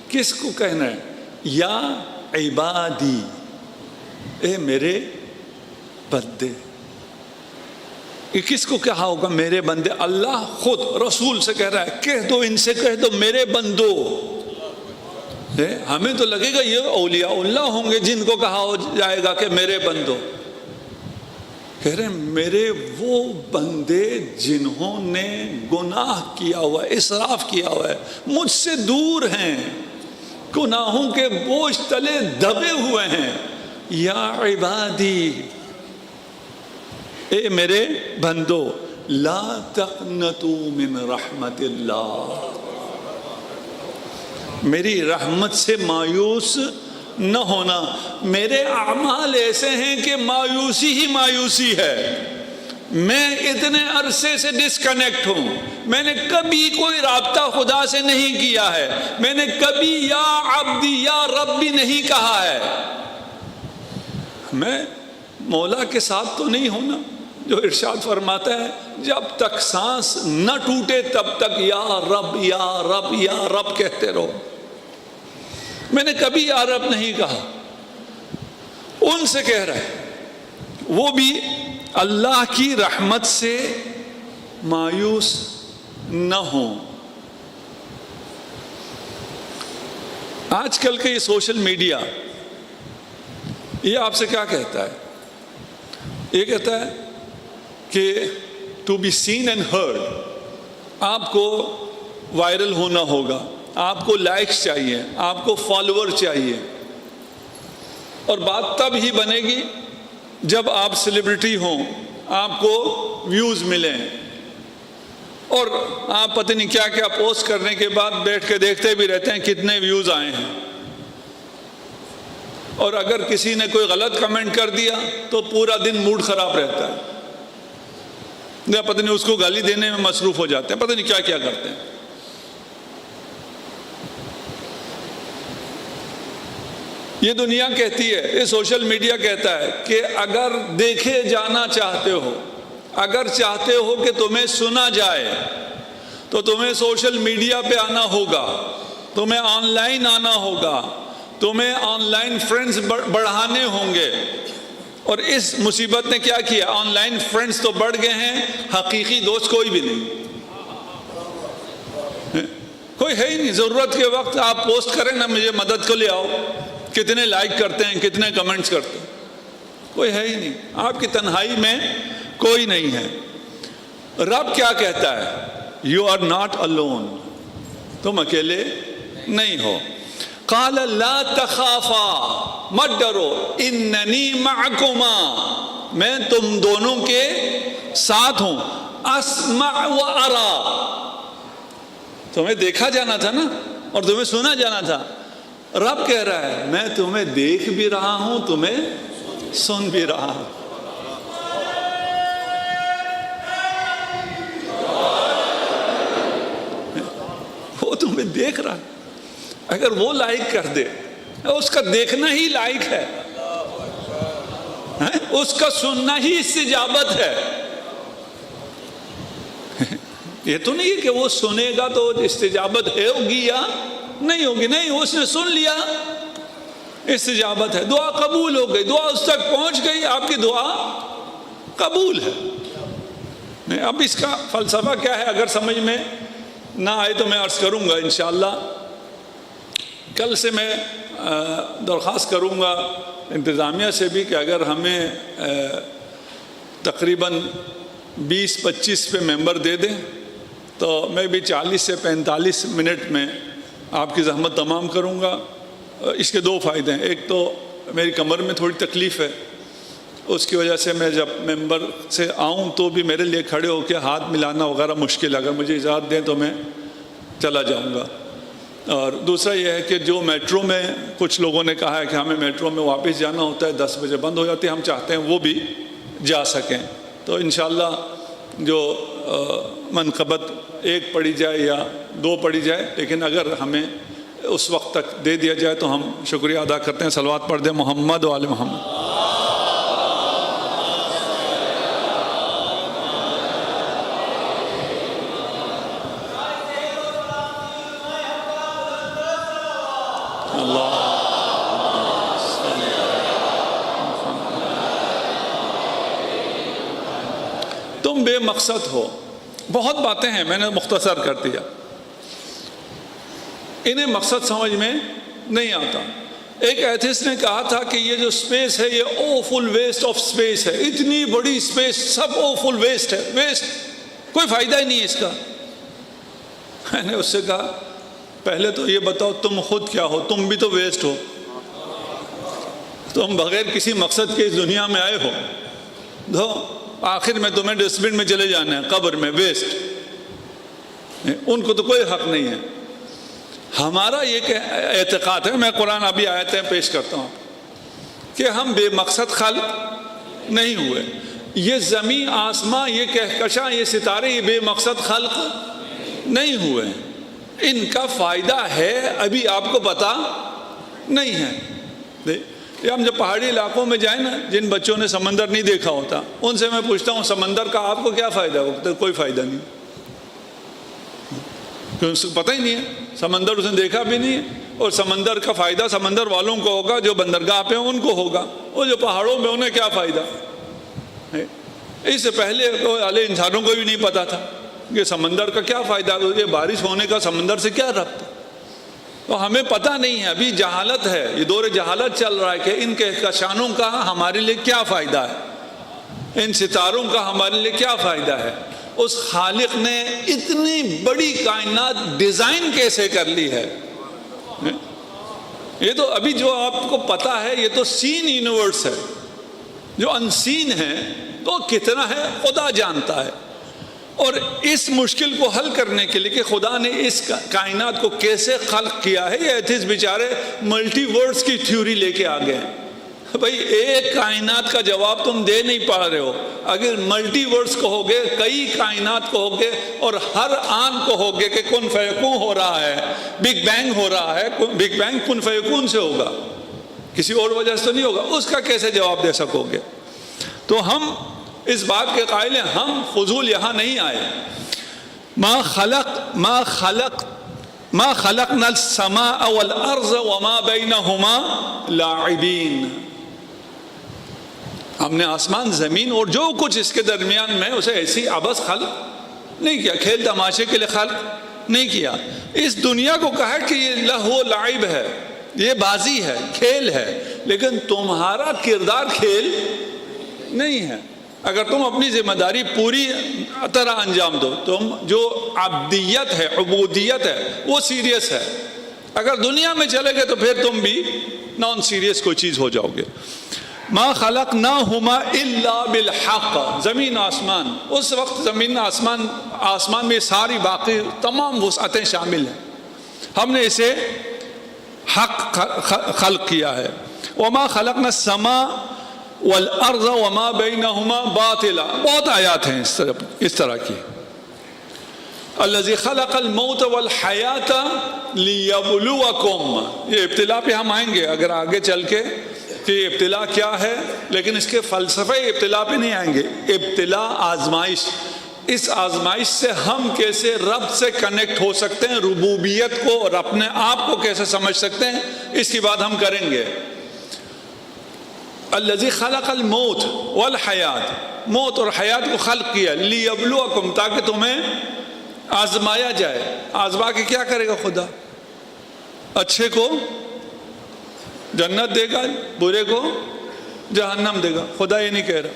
کس کو کہنا ہے؟ یا عبادی، اے میرے بندے۔ یہ کس کو کہا ہوگا میرے بندے؟ اللہ خود رسول سے کہہ رہا ہے، کہہ دو ان سے، کہہ دو میرے بندو۔ ہمیں تو لگے گا یہ اولیاء اللہ ہوں گے جن کو کہا ہو جائے گا کہ میرے بندو۔ کہہ رہے ہیں میرے وہ بندے جنہوں نے گناہ کیا ہوا ہے، اسراف کیا ہوا ہے، مجھ سے دور ہیں، گناہوں کے بوجھ تلے دبے ہوئے ہیں۔ یا عبادی، اے میرے بندو، لا تقنطوا من رحمت اللہ، میری رحمت سے مایوس نہ ہونا۔ میرے اعمال ایسے ہیں کہ مایوسی ہی مایوسی ہے، میں اتنے عرصے سے ڈسکنیکٹ ہوں، میں نے کبھی کوئی رابطہ خدا سے نہیں کیا ہے، میں نے کبھی یا عبدی یا ربی نہیں کہا ہے۔ میں مولا کے ساتھ تو نہیں ہوں نا، جو ارشاد فرماتا ہے جب تک سانس نہ ٹوٹے تب تک یا رب یا رب یا رب کہتے رہو۔ میں نے کبھی یا رب نہیں کہا، ان سے کہہ رہا ہے وہ بھی اللہ کی رحمت سے مایوس نہ ہوں۔ آج کل کے یہ سوشل میڈیا یہ آپ سے کیا کہتا ہے؟ یہ کہتا ہے کہ to be seen and heard, آپ کو وائرل ہونا ہوگا، آپ کو لائکس چاہیے، آپ کو فالوور چاہیے، اور بات تب ہی بنے گی جب آپ سیلیبریٹی ہوں، آپ کو ویوز ملیں، اور آپ پتہ نہیں کیا کیا پوسٹ کرنے کے بعد بیٹھ کے دیکھتے بھی رہتے ہیں کتنے ویوز آئے ہیں، اور اگر کسی نے کوئی غلط کمنٹ کر دیا تو پورا دن موڈ خراب رہتا ہے، یا پتہ نہیں اس کو گالی دینے میں مصروف ہو جاتے ہیں، پتہ نہیں کیا کیا کرتے ہیں۔ یہ دنیا کہتی ہے، یہ سوشل میڈیا کہتا ہے کہ اگر دیکھے جانا چاہتے ہو، اگر چاہتے ہو کہ تمہیں سنا جائے تو تمہیں سوشل میڈیا پہ آنا ہوگا، تمہیں آن لائن آنا ہوگا، تمہیں آن لائن فرینڈز بڑھانے ہوں گے، اور اس مصیبت نے کیا کیا، آن لائن فرینڈز تو بڑھ گئے ہیں، حقیقی دوست کوئی بھی نہیں، کوئی ہے ہی نہیں۔ ضرورت کے وقت آپ پوسٹ کریں نا مجھے مدد کو لے آؤ، کتنے لائک کرتے ہیں، کتنے کمنٹس کرتے ہیں، کوئی ہے ہی نہیں۔ آپ کی تنہائی میں کوئی نہیں ہے۔ رب کیا کہتا ہے، یو آر ناٹ alone، تم اکیلے نہیں ہو۔ قال لا تخافا، مت ڈرو، اننی معکما، میں تم دونوں کے ساتھ ہوں، اسمع و ارا، تمہیں دیکھا جانا تھا نا اور تمہیں سنا جانا تھا۔ رب کہہ رہا ہے میں تمہیں دیکھ بھی رہا ہوں، تمہیں سن بھی رہا ہوں۔ وہ تمہیں دیکھ رہا ہے، اگر وہ لائک کر دے، اس کا دیکھنا ہی لائک ہے، اس کا سننا ہی استجابت ہے۔ یہ تو نہیں ہے کہ وہ سنے گا تو استجابت ہوگی یا نہیں ہوگی، نہیں، اس نے سن لیا، استجابت ہے، دعا قبول ہو گئی، دعا اس تک پہنچ گئی، آپ کی دعا قبول ہے۔ اب اس کا فلسفہ کیا ہے، اگر سمجھ میں نہ آئے تو میں عرض کروں گا انشاءاللہ۔ کل سے میں درخواست کروں گا انتظامیہ سے بھی کہ اگر ہمیں تقریباً 20-25 پہ ممبر دے دیں تو میں بھی 40 سے 45 منٹ میں آپ کی زحمت تمام کروں گا۔ اس کے دو فائدے ہیں، ایک تو میری کمر میں تھوڑی تکلیف ہے، اس کی وجہ سے میں جب ممبر سے آؤں تو بھی میرے لیے کھڑے ہو کے ہاتھ ملانا وغیرہ مشکل ہے، اگر مجھے اجازت دیں تو میں چلا جاؤں گا۔ اور دوسرا یہ ہے کہ جو میٹرو میں کچھ لوگوں نے کہا ہے کہ ہمیں میٹرو میں واپس جانا ہوتا ہے، 10 بجے بند ہو جاتی ہے، ہم چاہتے ہیں وہ بھی جا سکیں، تو انشاءاللہ جو منقبت 1 پڑھی جائے یا 2 پڑھی جائے، لیکن اگر ہمیں اس وقت تک دے دیا جائے تو ہم شکریہ ادا کرتے ہیں۔ صلوات پڑھ دیں محمد و آل محمد۔ تم بے مقصد ہو، بہت باتیں ہیں، میں نے مختصر کر دیا، انہیں مقصد سمجھ میں نہیں آتا۔ ایک ایتھسٹ نے کہا تھا کہ یہ جو سپیس ہے یہ اوفل ویسٹ آف سپیس ہے، اتنی بڑی سپیس سب اوفل ویسٹ ہے، ویسٹ، کوئی فائدہ ہی نہیں ہے اس کا۔ میں نے اس سے کہا پہلے تو یہ بتاؤ تم خود کیا ہو، تم بھی تو ویسٹ ہو، تم بغیر کسی مقصد کے اس دنیا میں آئے ہو، تو آخر میں تمہیں ڈسٹ بن میں چلے جانا ہے، قبر میں، ویسٹ، ان کو تو کوئی حق نہیں ہے۔ ہمارا یہ اعتقاد ہے، میں قرآن ابھی آیتیں پیش کرتا ہوں کہ ہم بے مقصد خلق نہیں ہوئے، یہ زمین آسماں، یہ کہکشاں، یہ ستارے، یہ بے مقصد خلق نہیں ہوئے، ان کا فائدہ ہے ابھی آپ کو پتہ نہیں ہے۔ ہم جب پہاڑی علاقوں میں جائیں نا، جن بچوں نے سمندر نہیں دیکھا ہوتا، ان سے میں پوچھتا ہوں سمندر کا آپ کو کیا فائدہ ہوتا ہے؟ کوئی فائدہ نہیں، کیونکہ اس کو پتہ ہی نہیں ہے، سمندر اس نے دیکھا بھی نہیں ہے، اور سمندر کا فائدہ سمندر والوں کو ہوگا جو بندرگاہ پہ ہیں ان کو ہوگا، اور جو پہاڑوں میں انہیں کیا فائدہ؟ اس سے پہلے والے انسانوں کو بھی نہیں پتا تھا کہ سمندر کا کیا فائدہ، یہ بارش ہونے کا سمندر سے کیا ربط؟ تو ہمیں پتہ نہیں ہے، ابھی جہالت ہے، یہ دور جہالت چل رہا ہے کہ ان کہکشانوں کا ہمارے لیے کیا فائدہ ہے، ان ستاروں کا ہمارے لیے کیا فائدہ ہے، اس خالق نے اتنی بڑی کائنات ڈیزائن کیسے کر لی ہے۔ یہ تو ابھی جو آپ کو پتہ ہے یہ تو سین یونیورس ہے، جو انسین ہے تو کتنا ہے خدا جانتا ہے۔ اور اس مشکل کو حل کرنے کے لیے کہ خدا نے اس کائنات کو کیسے خلق کیا ہے، یہ ایتھسٹ بیچارے ملٹی ورڈز کی تھیوری لے کے آ گئے ہیں۔ بھائی ایک کائنات کا جواب تم دے نہیں پا رہے ہو، اگر ملٹی ورڈز کہو گے، کئی کائنات کہو گے، اور ہر آن کہو گے کہ کن فیکون ہو رہا ہے، بگ بینگ ہو رہا ہے، بگ بینگ کن فیکون سے ہوگا، کسی اور وجہ سے تو نہیں ہوگا، اس کا کیسے جواب دے سکو گے؟ تو ہم اس بات کے قائل ہیں، ہم فضول یہاں نہیں آئے۔ ما خلقنا السماء والارض وما بينهما لاعبين۔ ہم نے آسمان زمین اور جو کچھ اس کے درمیان میں اسے ایسی عبث خلق نہیں کیا، کھیل تماشے کے لیے خلق نہیں کیا. اس دنیا کو کہا کہ یہ لہو و لعب ہے، یہ بازی ہے، کھیل ہے، لیکن تمہارا کردار کھیل نہیں ہے. اگر تم اپنی ذمہ داری پوری طرح انجام دو، تم جو عبدیت ہے، عبودیت ہے، وہ سیریس ہے. اگر دنیا میں چلے گئے تو پھر تم بھی نان سیریس کوئی چیز ہو جاؤ گے. ما خلقناہما الا بالحق، زمین آسمان، اس وقت زمین آسمان میں ساری باقی تمام وسعتیں شامل ہیں، ہم نے اسے حق خلق کیا ہے. وما خلقنا السماء والارض وما بینہما باطلا، بہت آیات ہیں اس طرح کی. الذی خلق الموت والحیات لیبلوکم، یہ ابتلا پہ ہم آئیں گے اگر آگے چل کے کہ ابتلا کیا ہے، لیکن اس کے فلسفے ابتلا پہ نہیں آئیں گے. ابتلا آزمائش، اس آزمائش سے ہم کیسے رب سے کنیکٹ ہو سکتے ہیں، ربوبیت کو اور اپنے آپ کو کیسے سمجھ سکتے ہیں، اس کی بات ہم کریں گے. الذی خلق الموت والحیات، موت اور حیات کو خلق کیا، لیبلوکم، تاکہ تمہیں آزمایا جائے. آزما کے کیا کرے گا خدا؟ اچھے کو جنت دے گا، برے کو جہنم دے گا. خدا یہ نہیں کہہ رہا،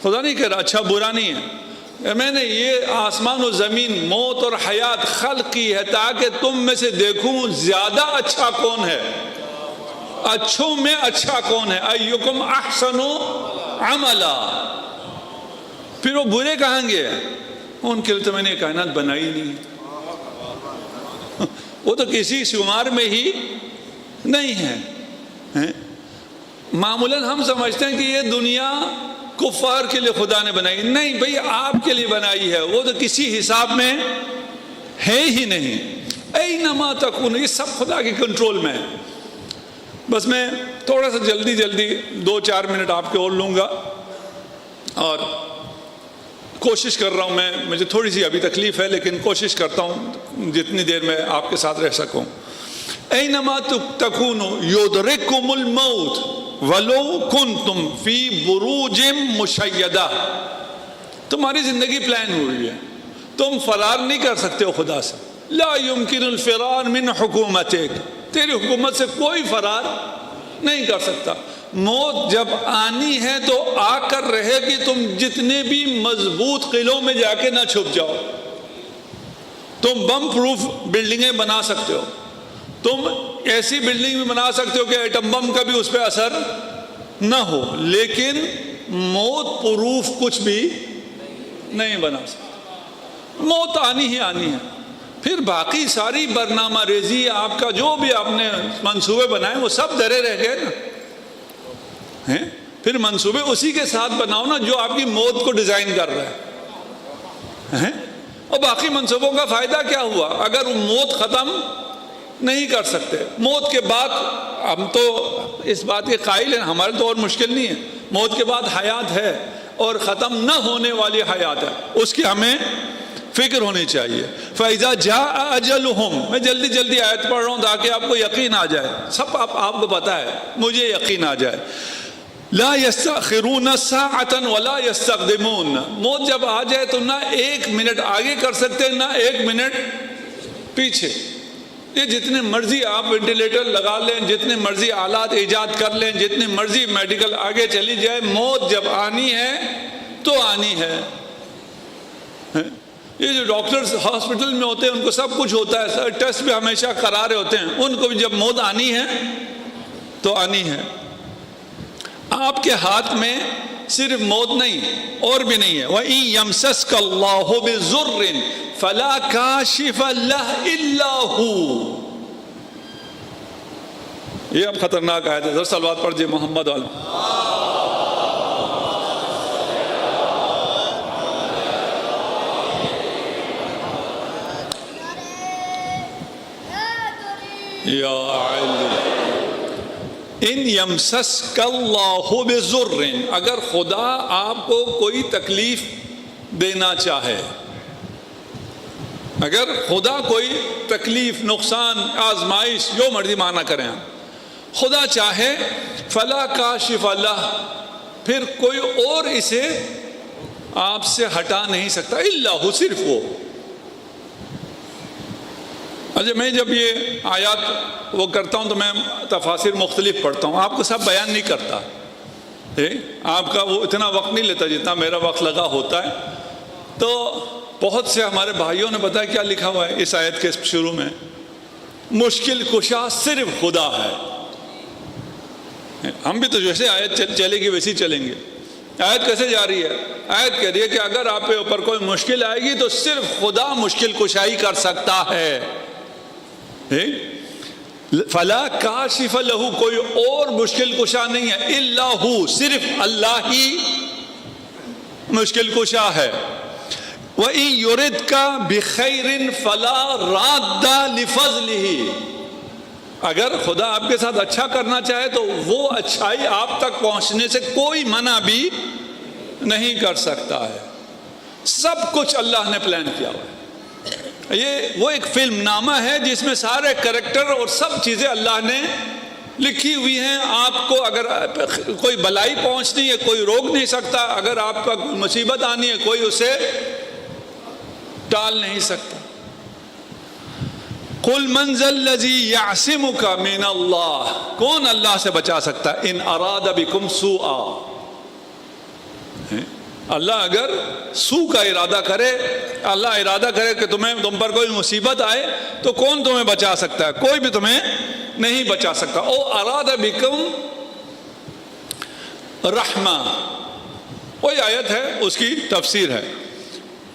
خدا نہیں کہہ رہا اچھا برا نہیں ہے. میں نے یہ آسمان و زمین، موت اور حیات خلق کی ہے تاکہ تم میں سے دیکھوں زیادہ اچھا کون ہے، اچھوں میں اچھا کون ہے. ایکم احسن عملا. پھر وہ برے کہاں گے؟ ان کے لیے تو میں نے کائنات بنائی نہیں، وہ تو کسی شمار میں ہی نہیں ہے. معمولاً ہم سمجھتے ہیں کہ یہ دنیا کفار کے لیے خدا نے بنائی. نہیں بھئی، آپ کے لیے بنائی ہے، وہ تو کسی حساب میں ہے ہی نہیں. اینما تکون، یہ سب خدا کے کنٹرول میں ہے. بس میں تھوڑا سا جلدی 2-4 منٹ آپ کے اور لوں گا، اور کوشش کر رہا ہوں مجھے تھوڑی سی ابھی تکلیف ہے، لیکن کوشش کرتا ہوں جتنی دیر میں آپ کے ساتھ رہ سکوں. اینما تکونوا یدرککم الموت ولو کنتم فی بروج مشیدہ. تمہاری زندگی پلان ہوئی ہے، تم فرار نہیں کر سکتے ہو خدا سے. لا یمکن الفرار من حکومتک، تیری حکومت سے کوئی فرار نہیں کر سکتا. موت جب آنی ہے تو آ کر رہے کہ تم جتنے بھی مضبوط قلعوں میں جا کے نہ چھپ جاؤ. تم بم پروف بلڈنگیں بنا سکتے ہو، تم ایسی بلڈنگ بھی بنا سکتے ہو کہ ایٹم بم کا بھی اس پہ اثر نہ ہو، لیکن موت پروف کچھ بھی نہیں بنا سکتے. موت آنی ہی آنی ہے. پھر باقی ساری برنامہ ریزی آپ کا جو بھی آپ نے منصوبے بنائے وہ سب درے رہ گئے نا. پھر منصوبے اسی کے ساتھ بناؤ نا جو آپ کی موت کو ڈیزائن کر رہا ہے. اور باقی منصوبوں کا فائدہ کیا ہوا اگر وہ موت ختم نہیں کر سکتے؟ موت کے بعد ہم تو اس بات کے قائل ہیں، ہمارے تو اور مشکل نہیں ہے. موت کے بعد حیات ہے اور ختم نہ ہونے والی حیات ہے، اس کی ہمیں فکر ہونی چاہیے. فَإِذَا جَاءَ أَجَلُهُمْ، میں جلدی آیت پڑھ رہا ہوں تاکہ آپ کو یقین آ جائے. سب آپ کو پتا ہے، مجھے یقین آ جائے. لا يستأخرون ساعة ولا يستقدمون. موت جب آ جائے تو نہ 1 منٹ آگے کر سکتے نہ 1 منٹ پیچھے. یہ جتنے مرضی آپ وینٹیلیٹر لگا لیں، جتنے مرضی آلات ایجاد کر لیں، جتنے مرضی میڈیکل آگے چلی جائے، موت جب آنی ہے تو آنی ہے. یہ جو ڈاکٹرز ہاسپٹل میں ہوتے ہیں ان کو سب کچھ ہوتا ہے، ٹیسٹ بھی ہمیشہ کرا رہے ہوتے ہیں، ان کو بھی جب موت آنی ہے تو آنی ہے. آپ کے ہاتھ میں صرف موت نہیں اور بھی نہیں ہے. وَإِن يَمْسَسْكَ اللَّهُ بِضُرٍّ فَلَا كَاشِفَ لَهُ إِلَّا هُوَ. یہ اب خطرناک آیت ہے. ذرا صلوات پڑھ جی محمد علیہ. یا علی ان یمسسک اللہ بضر، اگر خدا آپ کو کوئی تکلیف دینا چاہے، اگر خدا کوئی تکلیف، نقصان، آزمائش، جو مرضی معنی کریں، خدا چاہے، فلا کاشف اللہ، پھر کوئی اور اسے آپ سے ہٹا نہیں سکتا الا ہو، صرف وہ۔ اچھا، میں جب یہ آیات وہ کرتا ہوں تو میں تفاسیر مختلف پڑھتا ہوں، آپ کو سب بیان نہیں کرتا، آپ کا وہ اتنا وقت نہیں لیتا جتنا میرا وقت لگا ہوتا ہے۔ تو بہت سے ہمارے بھائیوں نے بتایا کیا لکھا ہوا ہے اس آیت کے شروع میں، مشکل کشا صرف خدا ہے۔ ہم بھی تو جیسے آیت چلے گی ویسے ہی چلیں گے۔ آیت کیسے جا رہی ہے؟ آیت کہہ رہی ہے کہ اگر آپ کے اوپر کوئی مشکل آئے گی تو صرف خدا مشکل کشائی کر سکتا ہے۔ فلا کاشف لہ، کوئی اور مشکل کشا نہیں ہے، الا ہو، صرف اللہ ہی مشکل کشا ہے۔ وَإِن يُرِدْكَ بِخَيْرٍ فَلَا رَادَّ لِفَضْلِهِ، اگر خدا آپ کے ساتھ اچھا کرنا چاہے تو وہ اچھائی آپ تک پہنچنے سے کوئی منع بھی نہیں کر سکتا ہے۔ سب کچھ اللہ نے پلان کیا ہوا ہے۔ یہ وہ ایک فلم نامہ ہے جس میں سارے کریکٹر اور سب چیزیں اللہ نے لکھی ہوئی ہیں۔ آپ کو اگر کوئی بلائی پہنچنی ہے کوئی روک نہیں سکتا، اگر آپ کا کوئی مصیبت آنی ہے کوئی اسے ٹال نہیں سکتا۔ قُلْ مَنْ ذَا الَّذِي يَعْصِمُكَ مِنَ اللَّهِ، کون اللہ سے بچا سکتا ہے؟ إِنْ أَرَادَ بِكُمْ سُوءًا، اللہ اگر سوء کا ارادہ کرے، اللہ ارادہ کرے کہ تم پر کوئی مصیبت آئے تو کون تمہیں بچا سکتا ہے؟ کوئی بھی تمہیں نہیں بچا سکتا۔ او اراد بکم رحمہ، وہی آیت ہے، اس کی تفسیر ہے۔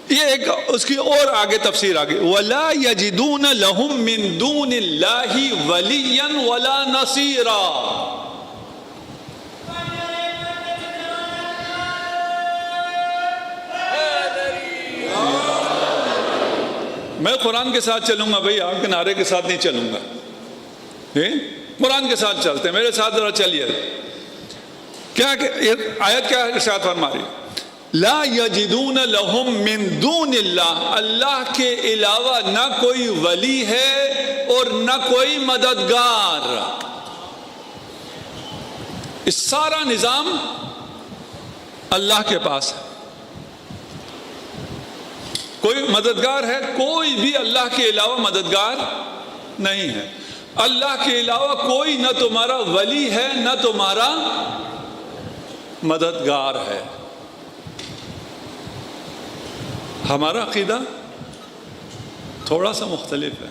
یہ ایک اس کی اور آگے تفسیر آگے، وَلَا يَجِدُونَ لَهُم مِّن دُونِ اللَّهِ وَلِيًّا وَلَا نَصِيرًا۔ میں قرآن کے ساتھ چلوں گا بھائی، آپ کے نعرے کے ساتھ نہیں چلوں گا، قرآن کے ساتھ چلتے ہیں، میرے ساتھ ذرا چلیے۔ کیا آیت کیا ارشاد فرما رہی؟ لا یجدون لہم من دون اللہ، اللہ کے علاوہ نہ کوئی ولی ہے اور نہ کوئی مددگار۔ اس سارا نظام اللہ کے پاس ہے، کوئی مددگار ہے؟ کوئی بھی اللہ کے علاوہ مددگار نہیں ہے۔ اللہ کے علاوہ کوئی نہ تمہارا ولی ہے نہ تمہارا مددگار ہے۔ ہمارا عقیدہ تھوڑا سا مختلف ہے،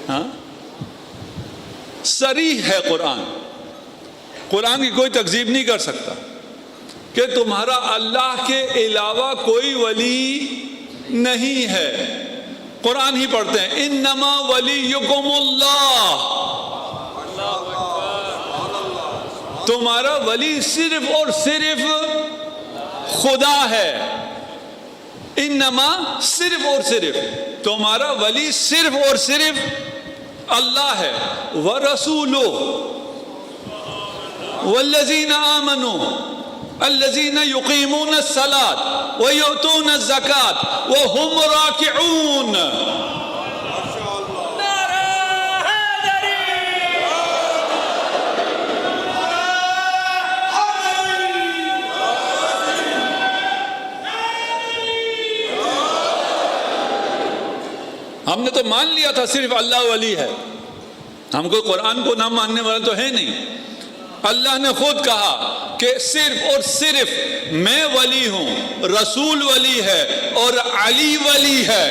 ہاں، صریح ہے قرآن، قرآن کی کوئی تکذیب نہیں کر سکتا کہ تمہارا اللہ کے علاوہ کوئی ولی نہیں ہے۔ قرآن ہی پڑھتے ہیں، انما ولیکم اللہ، تمہارا ولی صرف اور صرف خدا ہے۔ انما، صرف اور صرف، تمہارا ولی صرف اور صرف اللہ ہے۔ ورسولہ والذین آمنوا الذین یقیمون الصلاۃ ویؤتون الزکاۃ وہم راکعون۔ ہم نے تو مان لیا تھا صرف اللہ ولی ہے، ہم کو قرآن کو نہ ماننے والے تو ہے نہیں۔ اللہ نے خود کہا کہ صرف اور صرف میں ولی ہوں، رسول ولی ہے اور علی ولی ہے۔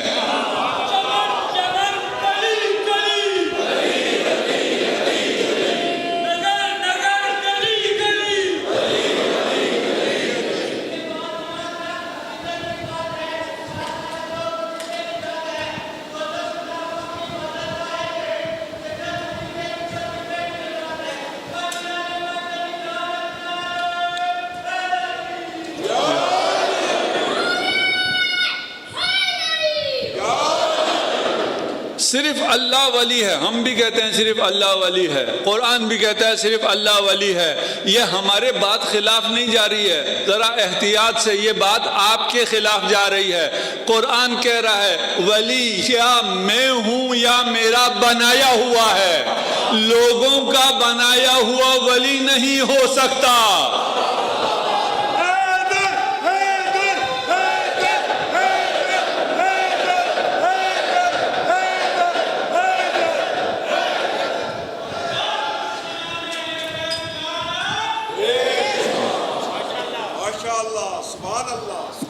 صرف اللہ ولی ہے، ہم بھی کہتے ہیں صرف اللہ ولی ہے، قرآن بھی کہتا ہے صرف اللہ ولی ہے۔ یہ ہمارے بات خلاف نہیں جا رہی ہے، ذرا احتیاط سے، یہ بات آپ کے خلاف جا رہی ہے۔ قرآن کہہ رہا ہے ولی یا میں ہوں یا میرا بنایا ہوا ہے، لوگوں کا بنایا ہوا ولی نہیں ہو سکتا۔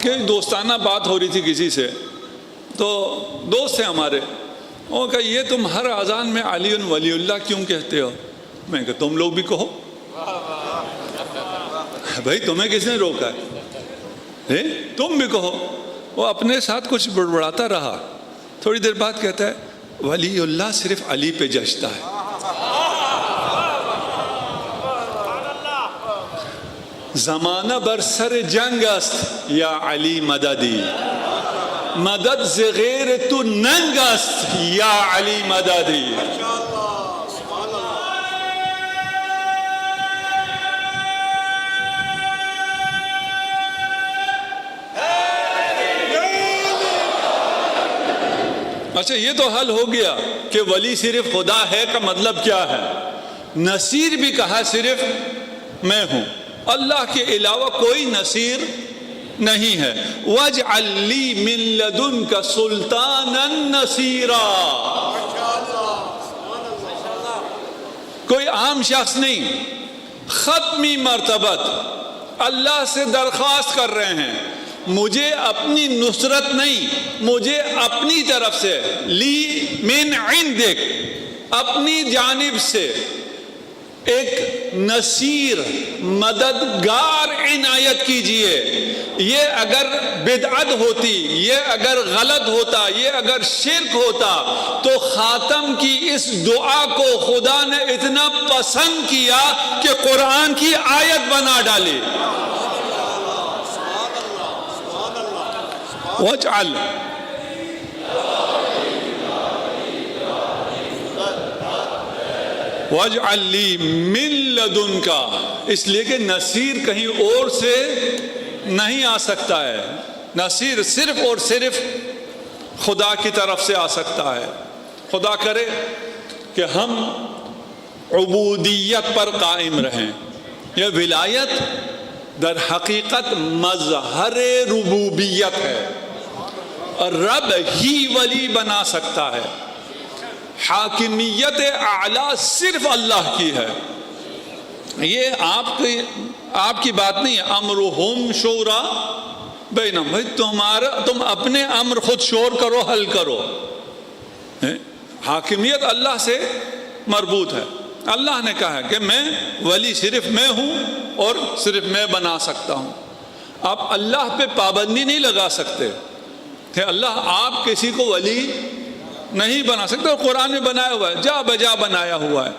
واقعی دوستانہ بات ہو رہی تھی کسی سے، تو دوست ہیں ہمارے، وہ کہا یہ تم ہر اذان میں علی ولی اللہ کیوں کہتے ہو؟ میں کہا تم لوگ بھی کہو، بھائی تمہیں کس نے روکا ہے، تم بھی کہو۔ وہ اپنے ساتھ کچھ بڑبڑاتا رہا، تھوڑی دیر بعد کہتا ہے ولی اللہ صرف علی پہ جچتا ہے۔ زمانہ بر سر جنگ است یا علی مددی، مدد ز غیر تو ننگ است یا علی مددی۔ اچھا یہ تو حل ہو گیا کہ ولی صرف خدا ہے کا مطلب کیا ہے۔ نصیر بھی کہا صرف میں ہوں، اللہ کے علاوہ کوئی نصیر نہیں ہے۔ وَاجْعَلْ لِي مِن لَدُنْكَ سُلْطَانًا نَصِيرًا، کوئی عام شخص نہیں، ختمی مرتبت اللہ سے درخواست کر رہے ہیں مجھے اپنی نصرت نہیں، مجھے اپنی طرف سے، لی من عندک، اپنی جانب سے ایک نصیر مددگار عنایت کیجئے۔ یہ اگر بدعت ہوتی، یہ اگر غلط ہوتا، یہ اگر شرک ہوتا تو خاتم کی اس دعا کو خدا نے اتنا پسند کیا کہ قرآن کی آیت بنا ڈالی۔ وَاجْعَلْ وَاجْعَلْ لِي مِن لَدُنْكَ، اس لیے کہ نصیر کہیں اور سے نہیں آ سکتا ہے، نصیر صرف اور صرف خدا کی طرف سے آ سکتا ہے۔ خدا کرے کہ ہم عبودیت پر قائم رہیں۔ یہ ولایت در حقیقت مظہر ربوبیت ہے، رب ہی ولی بنا سکتا ہے۔ حاکمیت اعلیٰ صرف اللہ کی ہے، یہ آپ کی بات نہیں ہے۔ امرہم شورا بینہم، بھائی تم اپنے امر خود شور کرو، حل کرو۔ حاکمیت اللہ سے مربوط ہے۔ اللہ نے کہا ہے کہ میں ولی صرف میں ہوں اور صرف میں بنا سکتا ہوں۔ آپ اللہ پہ پابندی نہیں لگا سکتے کہ اللہ آپ کسی کو ولی نہیں بنا سکتے، اور قرآن میں بنایا ہوا ہے، جا بجا بنایا ہوا ہے۔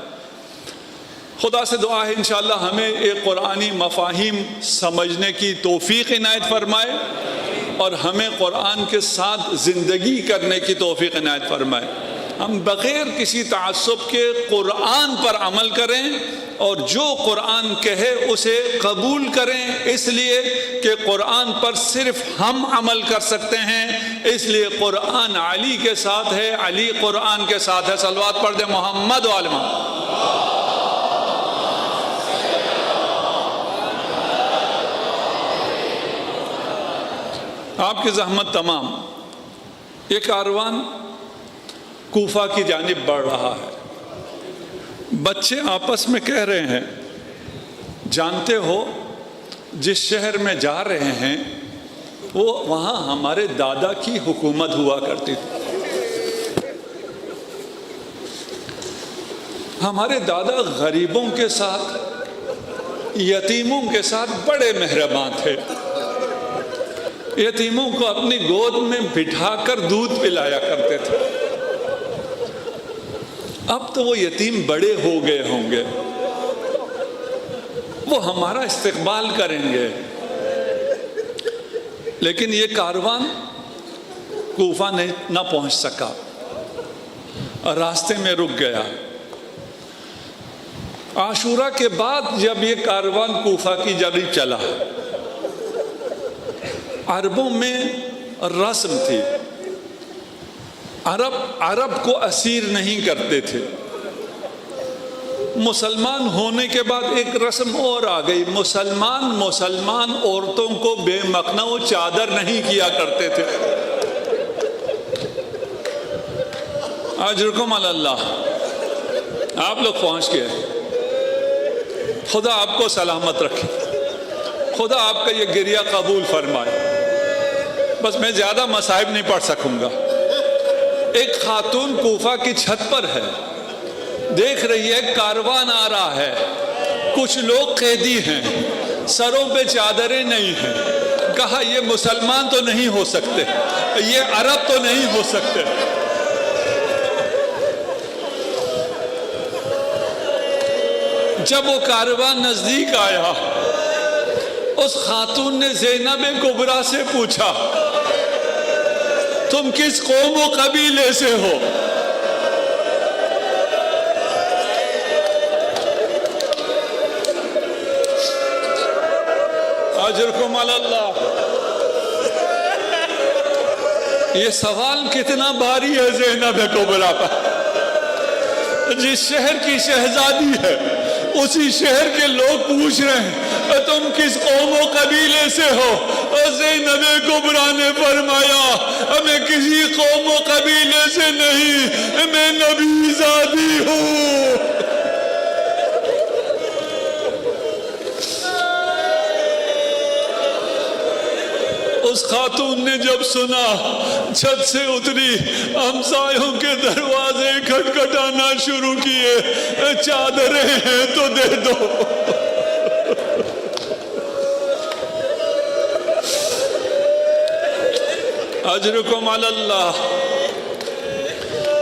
خدا سے دعا ہے انشاءاللہ ہمیں ایک قرآنی مفاہیم سمجھنے کی توفیق عنایت فرمائے، اور ہمیں قرآن کے ساتھ زندگی کرنے کی توفیق عنایت فرمائے۔ ہم بغیر کسی تعصب کے قرآن پر عمل کریں، اور جو قرآن کہے اسے قبول کریں، اس لیے کہ قرآن پر صرف ہم عمل کر سکتے ہیں۔ اس لیے قرآن علی کے ساتھ ہے، علی قرآن کے ساتھ ہے۔ صلوات پڑھ دیں محمد و آل محمد۔ آپ کی زحمت تمام۔ یہ کاروان کوفہ کی جانب بڑھ رہا ہے۔ بچے آپس میں کہہ رہے ہیں جانتے ہو جس شہر میں جا رہے ہیں وہاں ہمارے دادا کی حکومت ہوا کرتی تھی، ہمارے دادا غریبوں کے ساتھ، یتیموں کے ساتھ بڑے مہربان تھے، یتیموں کو اپنی گود میں بٹھا کر دودھ پلایا کرتے تھے۔ اب تو وہ یتیم بڑے ہو گئے ہوں گے، وہ ہمارا استقبال کریں گے، لیکن یہ کاروان کوفہ نہ پہنچ سکا، راستے میں رک گیا۔ عاشورہ کے بعد جب یہ کاروان کوفہ کی جانب چلا، عربوں میں رسم تھی، عرب کو اسیر نہیں کرتے تھے۔ مسلمان ہونے کے بعد ایک رسم اور آ گئی، مسلمان عورتوں کو بے مخنہ و چادر نہیں کیا کرتے تھے۔ اجرکم علی اللہ، آپ لوگ پہنچ گئے، خدا آپ کو سلامت رکھے، خدا آپ کا یہ گریہ قبول فرمائے۔ بس میں زیادہ مصائب نہیں پڑھ سکوں گا. ایک خاتون کوفہ کی چھت پر ہے, دیکھ رہی ہے کاروان آ رہا ہے, کچھ لوگ قیدی ہیں, سروں پہ چادریں نہیں ہیں. کہا یہ مسلمان تو نہیں ہو سکتے, یہ عرب تو نہیں ہو سکتے. جب وہ کاروان نزدیک آیا, اس خاتون نے زینب کبریٰ سے پوچھا, تم کس قوم و قبیلے سے ہو؟ اجرکم علی اللہ. یہ سوال کتنا بھاری ہے زینب کبریٰ پر. جس شہر کی شہزادی ہے اسی شہر کے لوگ پوچھ رہے ہیں تم کس قوم و قبیلے سے ہو؟ زینب کبریٰ نے فرمایا میں کسی قوم و قبیلے سے نہیں, میں نبی زادی ہوں. اس خاتون نے جب سنا چھت سے اتری, ہمسایوں کے دروازے کھٹکھٹانا شروع کیے, چادریں ہیں تو دے دو. اجرکم علی اللہ.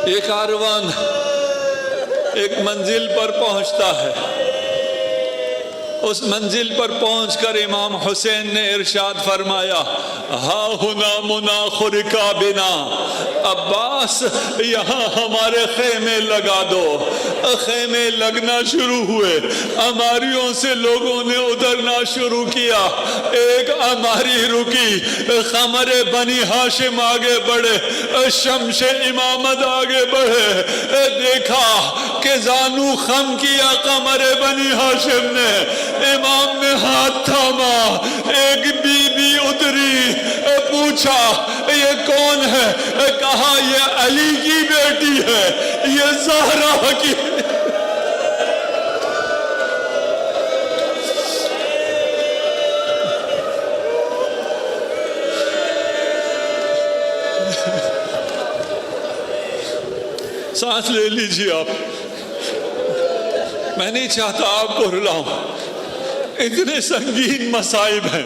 یہ کاروان ایک منزل پر پہنچتا ہے. اس منزل پر پہنچ کر امام حسین نے ارشاد فرمایا, ہا ہنا مناخرکا بنا, عباس یہاں ہمارے خیمے لگا دو. خیمے لگنا شروع ہوئے, اماریوں سے لوگوں نے اترنا شروع کیا. ایک اماری رکی, خمر بنی ہاشم آگے بڑھے, شمش امامت آگے بڑھے. دیکھا کہ زانو خم کیا قمر بنی ہاشم نے, امام نے ہاتھ تھاما, ایک بی بی اتری, پوچھا یہ کون ہے؟ کہا یہ علی کی بیٹی ہے, یہ زہرا کی. سانس لے لیجیے آپ, میں نہیں چاہتا آپ کو رلاؤں, اتنے سنگین مصائب ہیں.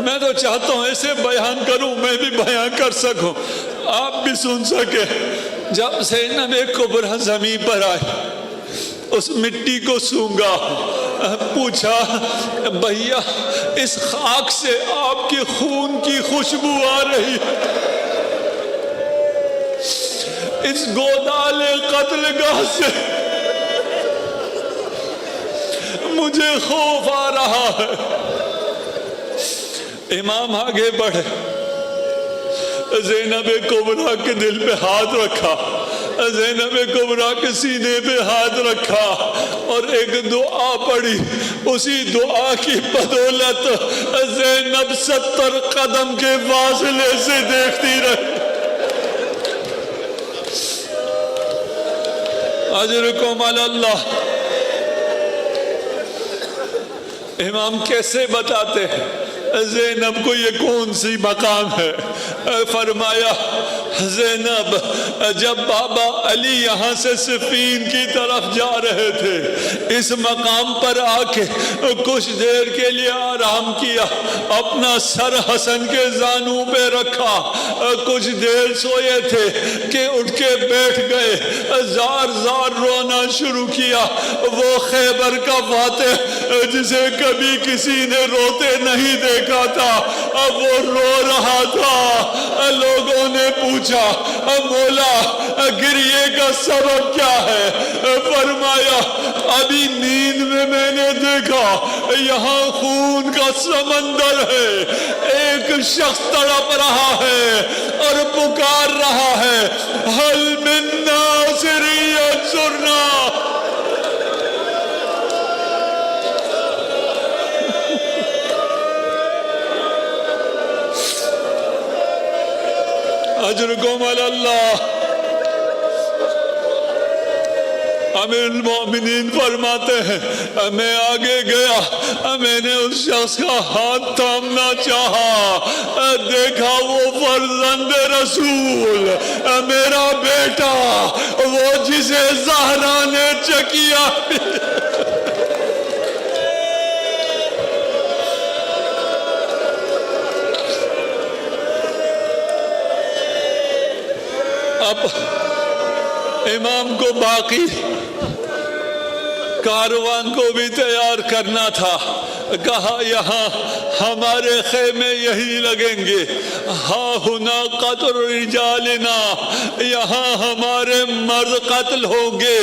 میں تو چاہتا ہوں ایسے بیان کروں, میں بھی بیان کر سکوں, آپ بھی سن سکے. جب زینب کبریٰ زمین پر آئی, اس مٹی کو سونگا, پوچھا بھیا اس خاک سے آپ کے خون کی خوشبو آ رہی ہے, اس گودال قتل گاہ سے مجھے خوف آ رہا ہے. امام آگے بڑھے, زینب کبریٰ کے دل پہ ہاتھ رکھا, زینب کبریٰ کے سینے پہ ہاتھ رکھا اور ایک دعا پڑھی. اسی دعا کی بدولت زینب 70 قدم کے فاصلے سے دیکھتی رہی. اجرکم علی اللہ. امام کیسے بتاتے ہیں زینب کو یہ کون سی مقام ہے؟ فرمایا زینب جب بابا علی یہاں سے صفین کی طرف جا رہے تھے, اس مقام پر آ کے کچھ دیر کے لیے آرام کیا, اپنا سر حسن کے زانوں پہ رکھا, کچھ دیر سوئے تھے کہ اٹھ کے بیٹھ گئے, زار زار رونا شروع کیا. وہ خیبر کا فاتح جسے کبھی کسی نے روتے نہیں دیکھا تھا, اب وہ رو رہا تھا. لوگوں نے پوچھا مولا گریے کا سبب کیا ہے؟ فرمایا ابھی نیند میں نے دیکھا یہاں خون کا سمندر ہے, ایک شخص تڑپ رہا ہے اور پکار رہا ہے حل من ناصر ینصرنا. اجرکم علی اللہ. امیر المومنین فرماتے ہیں میں آگے گیا، میں نے اس شخص کا ہاتھ تھامنا چاہا، دیکھا وہ فرزند رسول میرا بیٹا، وہ جسے زہرا نے چکیا اب امام کو باقی کاروان کو بھی تیار کرنا تھا، کہا یہاں ہمارے خیمے یہی لگیں گے، ہاں ہنا قتل رجالنا، یہاں ہمارے مرد قتل ہوں گے،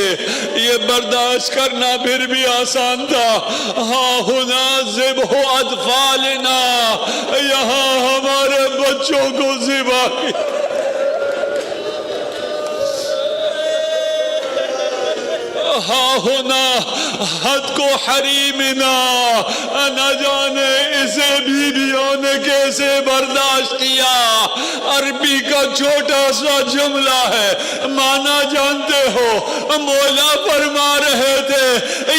یہ برداشت کرنا پھر بھی آسان تھا، ہاں ہنا ذبح اطفالنا، یہاں ہمارے بچوں کو ذبح کیا۔ ہاں ہونا حد کو حریمنا، نہ جانے اسے بیویوں نے کیسے برداشت کیا۔ عربی کا چھوٹا سا جملہ ہے، معنی جانتے ہو؟ مولا فرما رہے تھے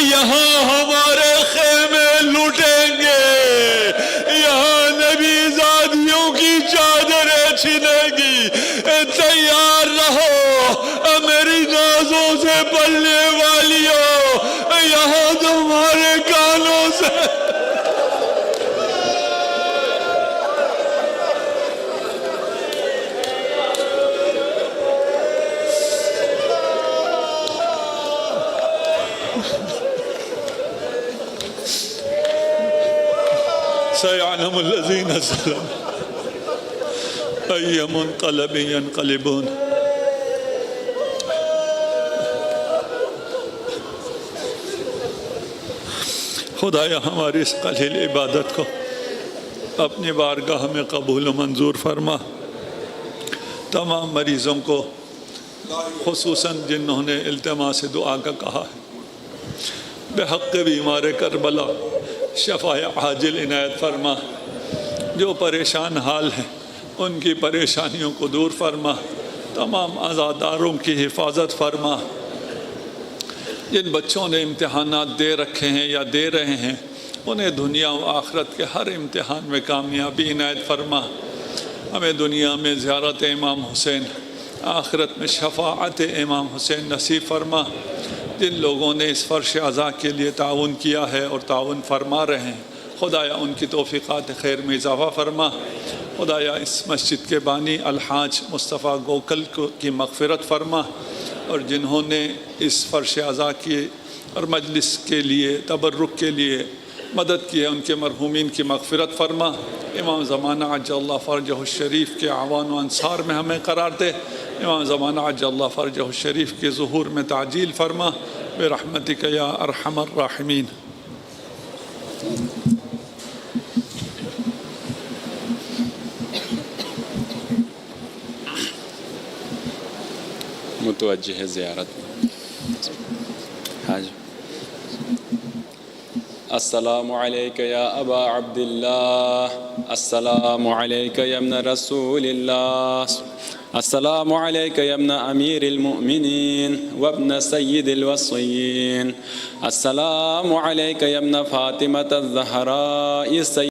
یہاں ہمارے خیمے لوٹیں گے، یہاں نبی زادیوں کی چادریں چھنے گی، تیار رہو میری نازوں سے پلنے والیوں، یہاں تمہارے کانوں سے سيعلم الذين ظلموا أي منقلب ينقلبون۔ خدایا ہماری اس قلیل عبادت کو اپنی بارگاہ میں قبول و منظور فرما۔ تمام مریضوں کو خصوصاً جنہوں نے التماس دعا کا کہا ہے، بحق بیمار کربلا شفاء عاجل عنایت فرما۔ جو پریشان حال ہیں ان کی پریشانیوں کو دور فرما، تمام عزاداروں کی حفاظت فرما۔ جن بچوں نے امتحانات دے رکھے ہیں یا دے رہے ہیں انہیں دنیا و آخرت کے ہر امتحان میں کامیابی عنایت فرما۔ ہمیں دنیا میں زیارت امام حسین، آخرت میں شفاعت امام حسین نصیب فرما۔ جن لوگوں نے اس فرش عزا کے لیے تعاون کیا ہے اور تعاون فرما رہے ہیں، خدایا ان کی توفیقات خیر میں اضافہ فرما۔ خدایا اس مسجد کے بانی الحاج مصطفیٰ گوکل کی مغفرت فرما، اور جنہوں نے اس فرش عزا کی اور مجلس کے لیے تبرک کے لیے مدد کی ہے ان کے مرحومین کی مغفرت فرما۔ امام زمانہ عجل اللہ فرجہ الشریف کے اعوان و انصار میں ہمیں قرار دے۔ امام زمانہ عجل اللہ فرجہ الشریف کے ظہور میں تعجیل فرما، برحمتک یا ارحم الراحمین۔ متوجہ ہے زیارت میں۔ حاج السلام علیک یا ابا عبداللہ، السلام علیک یا ابن رسول اللہ، السلام علیک یا ابن امیر المؤمنین وابن سید الوصیین، السلام علیک یا ابن فاطمة الزہراء